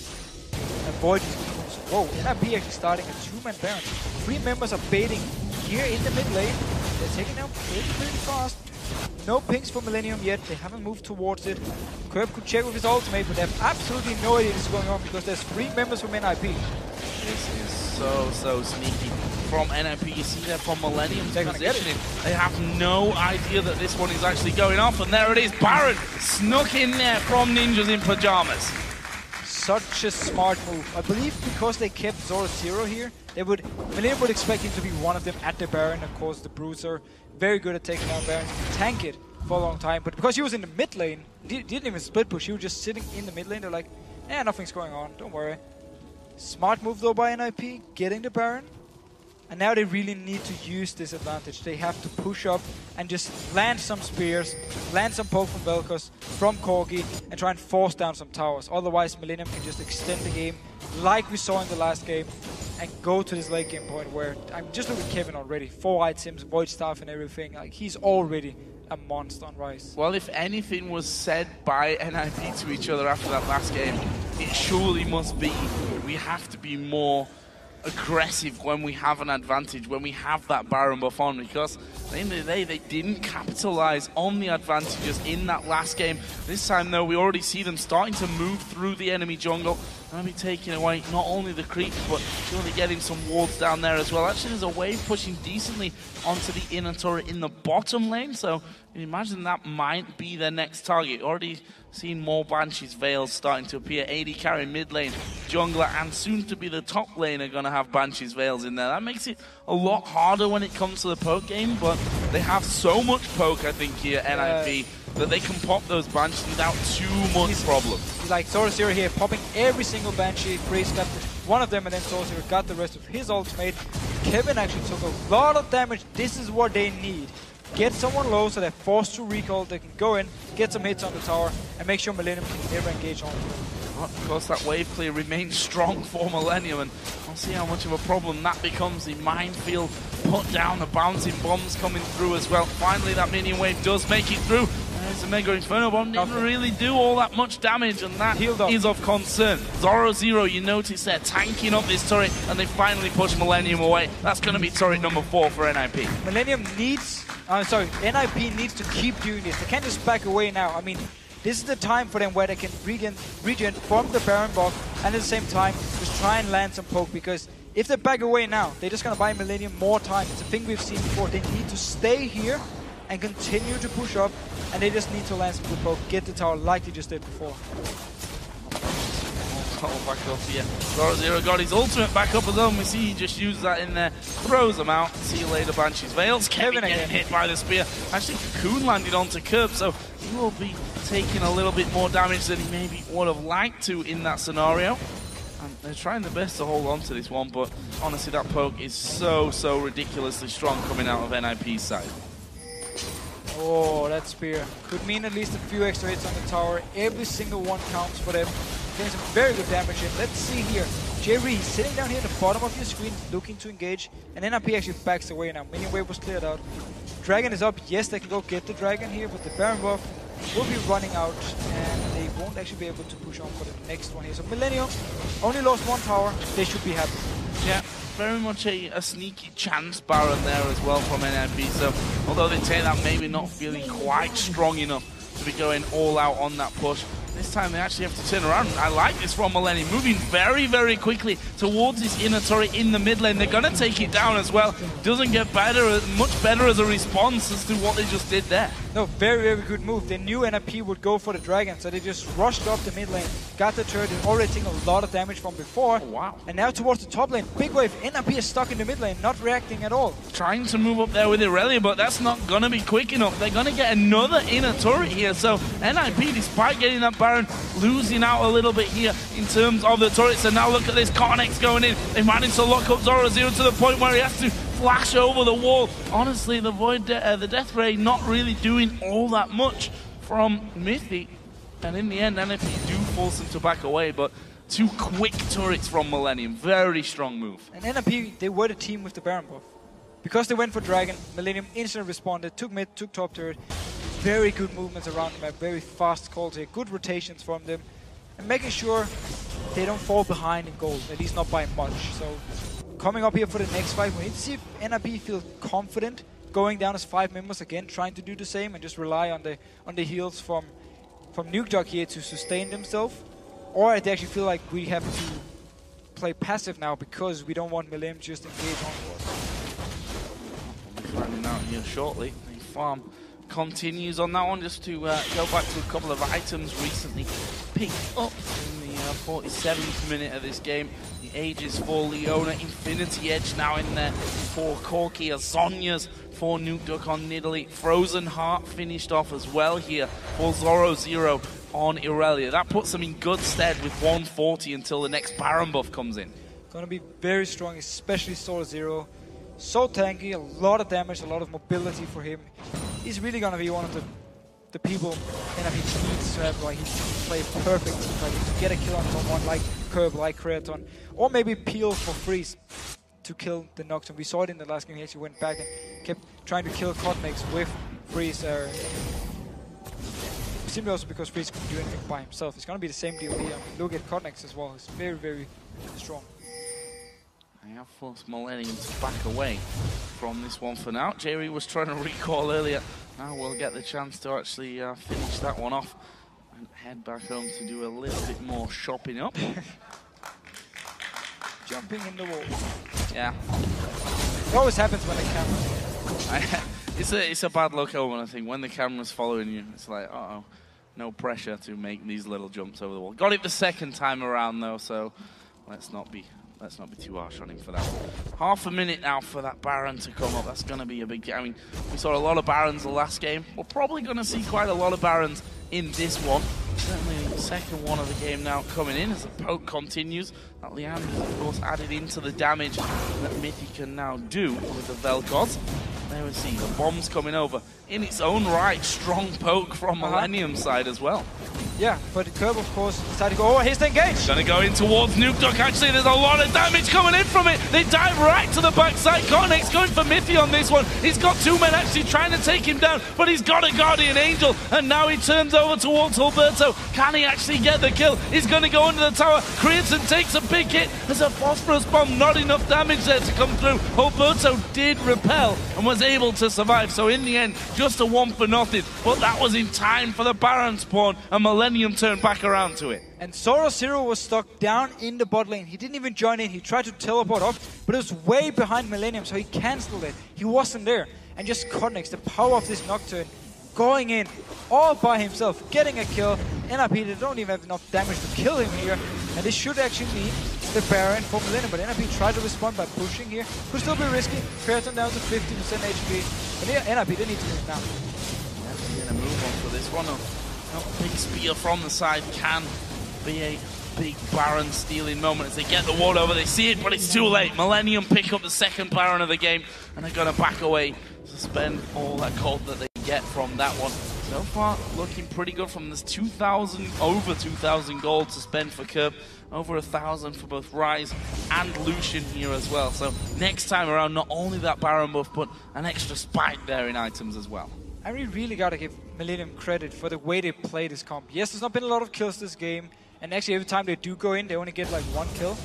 avoid these moves. Whoa, NFP actually starting a 2-man Baron. 3 members are baiting here in the mid lane. They're taking down pretty fast. No pings for Millenium yet. They haven't moved towards it. Curb could check with his ultimate, but they have absolutely no idea what's going on because there's 3 members from NIP. This is so sneaky from NIP. You see that from Millennium's positioning. They have no idea that this one is actually going off, and there it is. Baron snuck in there from Ninjas in Pyjamas. Such a smart move. I believe because they kept Zoro 0 here, Millenium would expect him to be one of them at the Baron. Of course, the Bruiser, very good at taking down Barons, can tank it for a long time. But because he was in the mid lane, didn't even split push, he was just sitting in the mid lane. They're like, nothing's going on, don't worry. Smart move though by NIP, getting the Baron. And now they really need to use this advantage. They have to push up and just land some spears, land some poke from Vel'Koz, from Corgi, and try and force down some towers. Otherwise, Millenium can just extend the game like we saw in the last game and go to this late game point where I'm just looking at Kevin already. 4 items, Void Staff and everything. Like, he's already a monster on Rise. Well, if anything was said by NIP to each other after that last game, it surely must be we have to be more aggressive when we have an advantage, when we have that Baron buff on, because at the end of the day, they didn't capitalize on the advantages in that last game. This time, though, we already see them starting to move through the enemy jungle. Going to be taking away not only the creeps, but surely getting some wards down there as well. Actually, there's a wave pushing decently onto the inner turret in the bottom lane, so you imagine that might be their next target. Already seen more Banshees Veils starting to appear. AD carry mid lane, jungler, and soon to be the top lane are going to have Banshees Veils in there. That makes it a lot harder when it comes to the poke game, but they have so much poke, I think, here at NIP, that they can pop those Banshees without too much problem. Like Zoro here, popping every single Banshee. Grace got one of them, and then Zoro got the rest of his ultimate. Kevin actually took a lot of damage. This is what they need. Get someone low so they're forced to recall. They can go in, get some hits on the tower, and make sure Millenium can never engage on them. Of course, that wave clear remains strong for Millenium, and we'll see how much of a problem that becomes. The minefield put down, the bouncing bombs coming through as well. Finally, that minion wave does make it through. There's a Mega Inferno Bomb, didn't really do all that much damage, and that is of concern. Zoro 0, you notice they're tanking up this turret, and they finally push Millenium away. That's going to be turret number 4 for NIP. Millenium needs, NIP needs to keep doing this. They can't just back away now. I mean, this is the time for them where they can regen from the Baron buff, and at the same time, just try and land some poke, because if they back away now, they're just going to buy Millenium more time. It's a thing we've seen before. They need to stay here and continue to push up, and they just need to land some good poke, get the tower like they just did before. Back up here. Zoro 0 got his ultimate back up as well. We see he just uses that in there, throws them out. See you later, Banshees Veils. Kevin getting hit by the spear. Actually, Cocoon landed onto Curb, so he will be taking a little bit more damage than he maybe would have liked to in that scenario. And they're trying their best to hold on to this one, but honestly, that poke is so ridiculously strong coming out of NIP's side. Oh, that spear could mean at least a few extra hits on the tower. Every single one counts for them. Getting some very good damage in. Let's see here. Jerry sitting down here at the bottom of your screen, looking to engage, and NIP actually backs away now. Minion wave was cleared out. Dragon is up. Yes, they can go get the dragon here, but the Baron buff will be running out, and they won't actually be able to push on for the next one here. So Millenium only lost 1 tower. They should be happy. Yeah. Very much a sneaky chance Baron there as well from NIP, so although they take that maybe not feeling quite strong enough to be going all out on that push, this time they actually have to turn around. I like this from Millenium, moving very quickly towards this inner turret in the mid lane. They're going to take it down as well. Doesn't get much better as a response as to what they just did there. No, very good move. They knew NIP would go for the dragon, so they just rushed up the mid lane, got the turret, and already taken a lot of damage from before. Oh, wow. And now towards the top lane. Big wave. NIP is stuck in the mid lane, not reacting at all. Trying to move up there with Irelia, but that's not going to be quick enough. They're going to get another inner turret here, so NIP, despite getting that Baron, losing out a little bit here in terms of the turrets. And now look at this, Carnex going in. They managed to lock up Zoro 0 to the point where he has to flash over the wall. Honestly, the the Death Ray not really doing all that much from Mythic. And in the end, NIP do force them to back away, but 2 quick turrets from Millenium. Very strong move. And NIP, they were the team with the Baron buff. Because they went for Dragon, Millenium instantly responded, took mid, took top turret. Very good movements around the map, very fast calls here, good rotations from them, and making sure they don't fall behind in gold, at least not by much. So coming up here for the next fight, we need to see if NIP feels confident going down as 5 members again, trying to do the same and just rely on the heals from Nuke here to sustain themselves, or they actually feel like we have to play passive now because we don't want Millenium just engage onwards. We'll be finding out here shortly. The farm continues on that one. Just to go back to a couple of items recently picked up in the 47th minute of this game. The Aegis for Leona, Infinity Edge now in there for Corki, Azonia's for Nuke on Nidalee. Frozen Heart finished off as well here for Zoro Zero on Irelia. That puts them in good stead with 140 until the next Baron buff comes in. Gonna be very strong, especially Zoro Zero. So tanky, a lot of damage, a lot of mobility for him. He's really gonna be one of the people NIP needs to have, like, he needs to play perfect team fight, to get a kill on someone like Curb, like Creaton, or maybe peel for Freeze to kill the Nocturne. We saw it in the last game. He actually went back and kept trying to kill Cotnex with Freeze. Simply also because Freeze couldn't do anything by himself. It's gonna be the same deal here. Look at Cotnex as well. He's very, very strong. They have forced Millenium to back away from this one for now. Jerry was trying to recall earlier. Now we'll get the chance to actually finish that one off and head back home to do a little bit more shopping up. Jumping in the wall. Yeah. It always happens when the camera's It's a bad look omen, I think. When the camera's following you, it's like, uh-oh. No pressure to make these little jumps over the wall. Got it the second time around, though, so let's not be too harsh on him for that. Half a minute now for that Baron to come up. That's going to be a big... I mean, we saw a lot of Barons the last game. We're probably going to see quite a lot of Barons in this one. Certainly the second one of the game now coming in as the poke continues. That Leander is, of course, added into the damage that Mythic can now do with the Vel'Koz. There we see the bombs coming over. In its own right, strong poke from Millenium's side as well. Yeah, but Curb, of course, decided to go, he's engaged. Gonna go in towards Nuke. Actually, there's a lot of damage coming in from it. They dive right to the backside. Cotnex going for Mithy on this one. He's got 2 men actually trying to take him down, but he's got a Guardian Angel, and now he turns over towards Alberto. Can he actually get the kill? He's gonna go under the tower. Creaton takes a big hit. There's a Phosphorus Bomb, not enough damage there to come through. Alberto did repel and was able to survive, so in the end, just a 1-for-0, but that was in time for the Baron spawn, and Millenium turned back around to it. And Zoro Zero was stuck down in the bot lane. He didn't even join in. He tried to teleport up, but it was way behind Millenium, so he cancelled it. He wasn't there. And just Cotnex, the power of this Nocturne, going in all by himself, getting a kill. NIP, they don't even have enough damage to kill him here. And this should actually be the Baron for Millenium, but NIP tried to respond by pushing here. Could still be risky. Creaton down to 50% HP. But here, NIP, they need to move now. Yeah, gonna move on for this one. A big spear from the side can be a big Baron stealing moment as they get the ward over. They see it, but it's too late. Millenium pick up the second Baron of the game, and they're gonna back away to spend all that gold that they get from that one. So far, looking pretty good from this 2,000, over 2,000 gold to spend for Curb. Over 1,000 for both Ryze and Lucian here as well. So next time around, not only that Baron buff, but an extra spike there in items as well. I really gotta give Millenium credit for the way they play this comp. Yes, there's not been a lot of kills this game, and actually every time they do go in, they only get like 1 kill.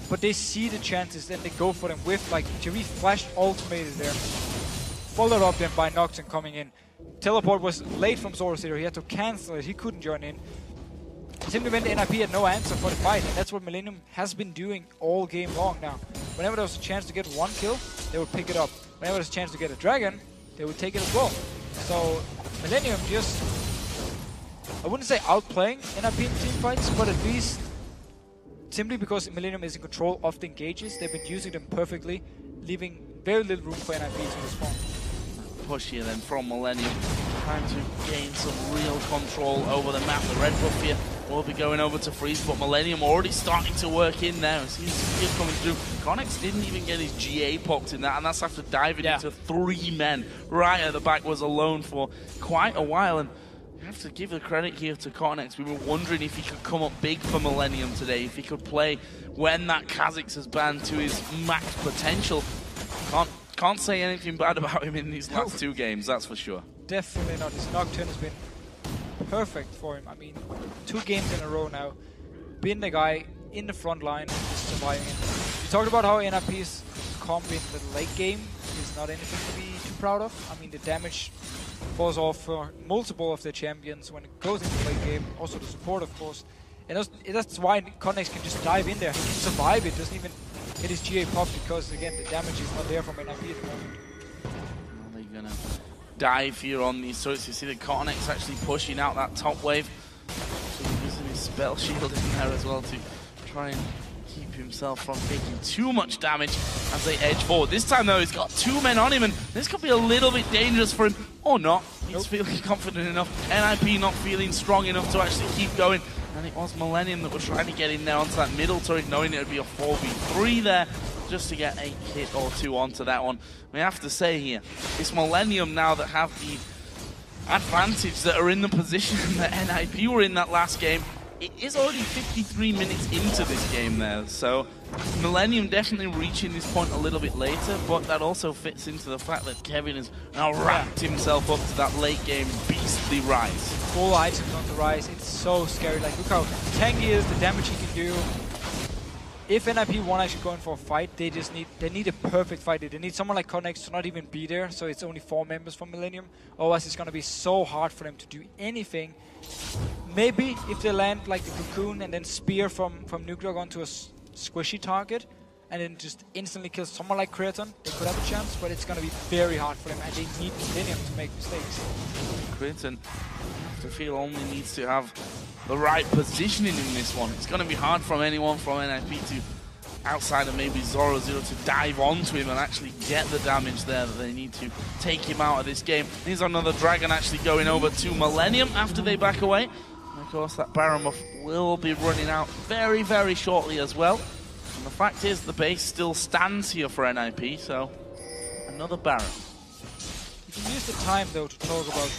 But they see the chances, then they go for them with, like, Jerry flashed ultimated there. Followed up then by Nocturne coming in. Teleport was late from Zoro Zero, he had to cancel it, he couldn't join in. Simply meant NIP had no answer for the fight, and that's what Millenium has been doing all game long now. Whenever there was a chance to get 1 kill, they would pick it up. Whenever there's a chance to get a dragon, they would take it as well. So Millenium just, I wouldn't say outplaying NIP in team fights, but at least simply because Millenium is in control of the engages, they've been using them perfectly, leaving very little room for NIP to respond. Push here then from Millenium, trying to gain some real control over the map. The red buff here will be going over to Freeze, but Millenium already starting to work in there. See his coming through. Cotnex didn't even get his GA popped in that, and that's after diving into 3 men. Right at the back was alone for quite a while, and you have to give the credit here to Cotnex. We were wondering if he could come up big for Millenium today, if he could play when that Kha'Zix has banned to his max potential. Can't say anything bad about him in these last 2 games, that's for sure. Definitely not. His Nocturne has been perfect for him. I mean, 2 games in a row now. Been the guy in the front line, just surviving it. We talked about how NIP's comp in the late game is not anything to be too proud of. I mean, the damage falls off for multiple of the champions when it goes into the late game. Also the support, of course. And that's why Connex can just dive in there. He can survive it, doesn't even hit his GA pop because, again, the damage is not there from NIP at the moment. Well, they're going to dive here on these turrets. You see the Cornex actually pushing out that top wave. So using his spell shield in there as well to try and keep himself from taking too much damage as they edge forward. This time though, he's got 2 men on him, and this could be a little bit dangerous for him, or not. He's feeling confident enough. NIP not feeling strong enough to actually keep going. And it was Millenium that was trying to get in there onto that middle turret, knowing it would be a 4v3 there, just to get a hit or 2 onto that one. We have to say here, it's Millenium now that have the advantage, that are in the position that NIP were in that last game. It is already 53 minutes into this game there, so Millenium definitely reaching this point a little bit later, but that also fits into the fact that Kevin has now wrapped himself up to that late game beastly rise. Full items on the rise, it's so scary. Like, look how tanky he is, the damage he can do. If NIP want to actually go in for a fight, they need a perfect fight. They need someone like Connex to not even be there, so it's only 4 members from Millenium. Otherwise, it's going to be so hard for them to do anything. Maybe if they land like the Cocoon and then Spear from Nuclear onto a squishy target, and then just instantly kill someone like Kraton, they could have a chance, but it's going to be very hard for them, and they need Millenium to make mistakes. Kraton, I feel, only needs to have the right positioning in this one. It's going to be hard from anyone from NIP to, outside of maybe Zoro Zero, to dive onto him and actually get the damage there that they need to take him out of this game. Here's another Dragon actually going over to Millenium after they back away. And of course that Baron buff will be running out very, very shortly as well. And the fact is the base still stands here for NIP, so another Baron. You can use the time though to talk about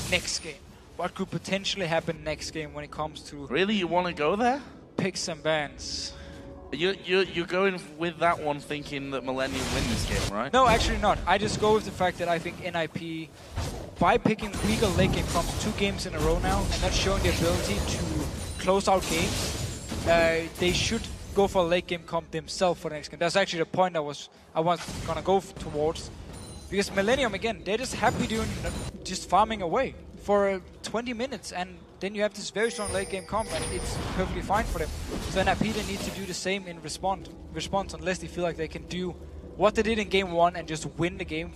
next game. What could potentially happen next game when it comes to... Really? You want to go there? Picks and bans. You're going with that one thinking that Millenium win this game, right? No, actually not. I just go with the fact that I think NIP, by picking weaker late game comps 2 games in a row now and not showing the ability to close out games, they should go for a late game comp themselves for the next game. That's actually the point I was going to go towards. Because Millenium, again, they're just happy doing, just farming away for 20 minutes, and then you have this very strong late game comp, and it's perfectly fine for them. So NIP, they need to do the same in response unless they feel like they can do what they did in game 1 and just win the game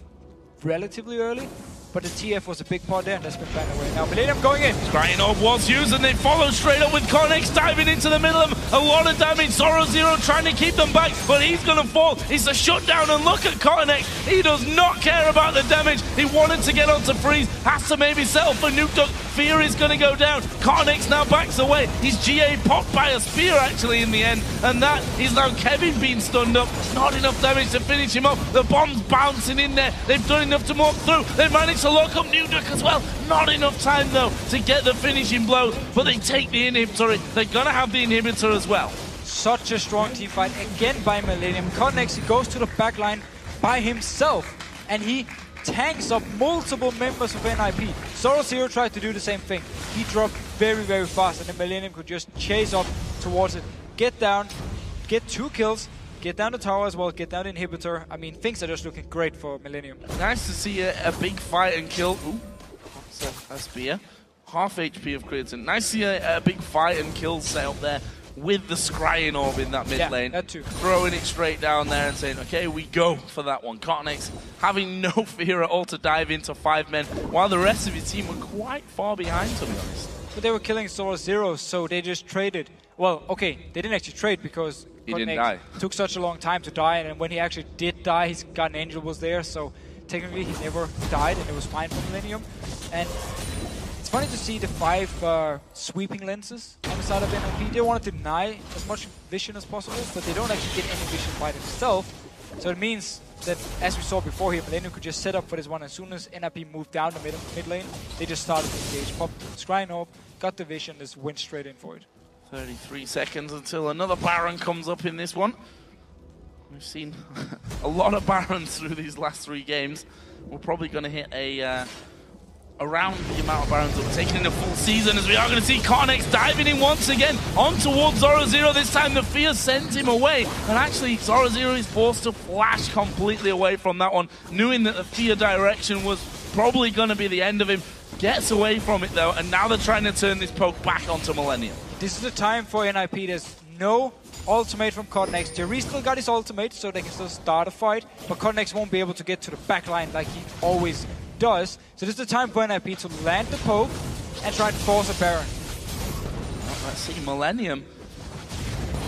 relatively early. But the TF was a big part there, and that's been banned away. Now Millenium going in. Scrying Orb was used, and they follow straight up with Connex diving into the middle of them. A lot of damage. Zoro Zero trying to keep them back, but he's going to fall. It's a shutdown, and look at Connex. He does not care about the damage. He wanted to get onto Freeze. Has to maybe settle for Nuke Duck. Fear is going to go down. Connex now backs away. He's GA popped by a spear, actually, in the end. And that is now Kevin being stunned up. Not enough damage to finish him off. The bomb's bouncing in there. They've done enough to walk through. They managed to lock up Nuke Duck as well. Not enough time, though, to get the finishing blow. But they take the inhibitor. They're going to have the inhibitor as well. Such a strong team fight again by Millenium. Connex, he goes to the backline by himself, and he tanks up multiple members of NIP. Zoro Zero tried to do the same thing. He dropped very, very fast, and the Millenium could just chase up towards it. Get down, get 2 kills, get down the tower as well, get down the inhibitor. I mean, things are just looking great for Millenium. Nice to see a big fight and kill. Ooh, a spear. Half HP of Kraton. Nice to see a big fight and kill set up there with the Scrying Orb in that mid lane. That too. Throwing it straight down there and saying, okay, we go for that one. Cortex having no fear at all to dive into 5 men, while the rest of his team were quite far behind, to be honest. But they were killing Zoro Zero, so they just traded. Well, okay, they didn't actually trade because he didn't die. Took such a long time to die, and when he actually did die, his Guardian Angel was there, so technically he never died, and it was fine for Millenium. And it's funny to see the 5 sweeping lenses on the side of NIP. They want to deny as much vision as possible, but they don't actually get any vision by themselves. So it means that, as we saw before here, Millenium could just set up for this one. As soon as NIP moved down the mid lane, they just started to engage. Popped the Scrying Orb, got the vision, just went straight in for it. 33 seconds until another Baron comes up in this one. We've seen a lot of Barons through these last 3 games. We're probably going to hit a around the amount of Barons that were taken in a full season, as we are going to see Carnex diving in once again on towards Zoro0. This time the fear sends him away, and actually Zoro0 is forced to flash completely away from that one, knowing that the fear direction was probably going to be the end of him. Gets away from it though, and now they're trying to turn this poke back onto Millenium. This is the time for NIP. There's no ultimate from Codnex. Jerry still got his ultimate, so they can still start a fight, but Codnex won't be able to get to the back line like he always does. So this is the time for NIP to land the poke and try to force a Baron. Well, let's see, Millenium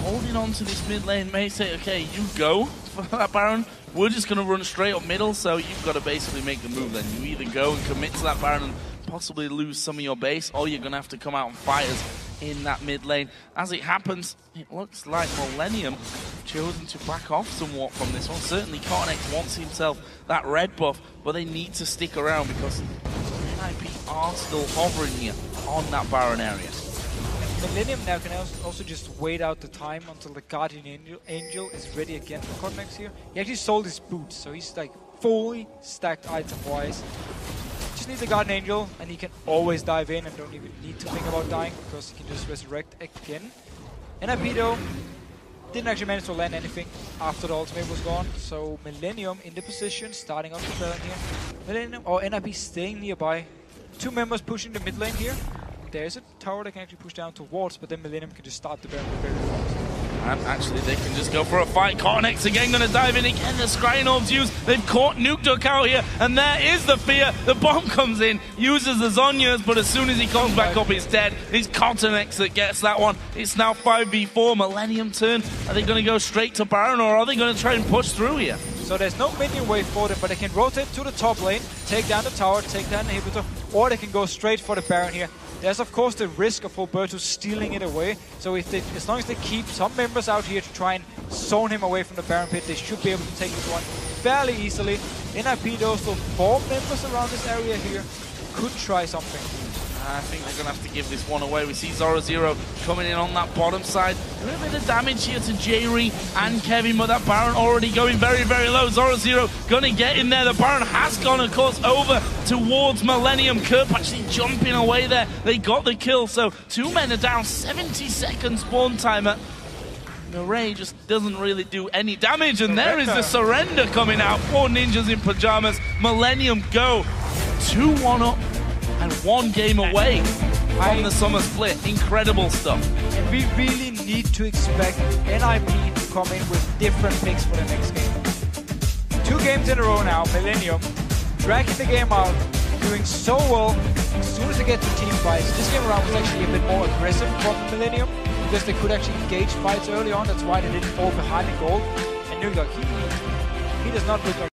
holding on to this mid lane may say, okay, you go for that Baron. We're just going to run straight up middle, so you've got to basically make the move then. You either go and commit to that Baron and possibly lose some of your base, or you're going to have to come out and fight us in that mid lane. As it happens, it looks like Millenium have chosen to back off somewhat from this one. Certainly Carnex wants himself that red buff, but they need to stick around because NIP are still hovering here on that Baron area. Millenium now can also just wait out the time until the Guardian Angel is ready again for Codnex here. He actually sold his boots, so he's like fully stacked item-wise. Just needs a Guardian Angel, and he can always dive in and don't even need to think about dying because he can just resurrect again. NIP though didn't actually manage to land anything after the ultimate was gone, so Millenium in the position, starting off the Baron here. Millenium or NIP staying nearby. Two members pushing the mid lane here. There's a tower they can actually push down towards, but then Millenium can just start the Baron very fast. And actually they can just go for a fight. Carnex again going to dive in again. The Scrying Orbs used. They've caught Nukeduck out here, and there is the fear. The bomb comes in, uses the Zhonya's, but as soon as he comes back up, he's dead. It's Carnex that gets that one. It's now 5v4. Millenium turn. Are they going to go straight to Baron, or are they going to try and push through here? So there's no minion wave for them, but they can rotate to the top lane, take down the tower, take down the inhibitor, or they can go straight for the Baron here. There's of course the risk of Roberto stealing it away, so if they, as long as they keep some members out here to try and zone him away from the Baron pit, they should be able to take this one fairly easily. NIP though, still 4 members around this area here, could try something. I think they're going to have to give this one away. We see Zoro0 coming in on that bottom side. A little bit of damage here to Jerry and Kevin, but that Baron already going very, very low. Zoro0 going to get in there. The Baron has gone, of course, over towards Millenium. Kerp actually jumping away there. They got the kill, so 2 men are down. 70-second spawn timer. Mirai just doesn't really do any damage, and there is the surrender coming out. 4 ninjas in Pyjamas. Millenium go 2-1 up. And 1 game away from the summer split. Incredible stuff. And we really need to expect NIP to come in with different picks for the next game. 2 games in a row now, Millenium dragging the game out, doing so well as soon as they get to team fights. This game around was actually a bit more aggressive from Millenium because they could actually engage fights early on. That's why they didn't fall behind in gold. And Nukeduck, he does not look like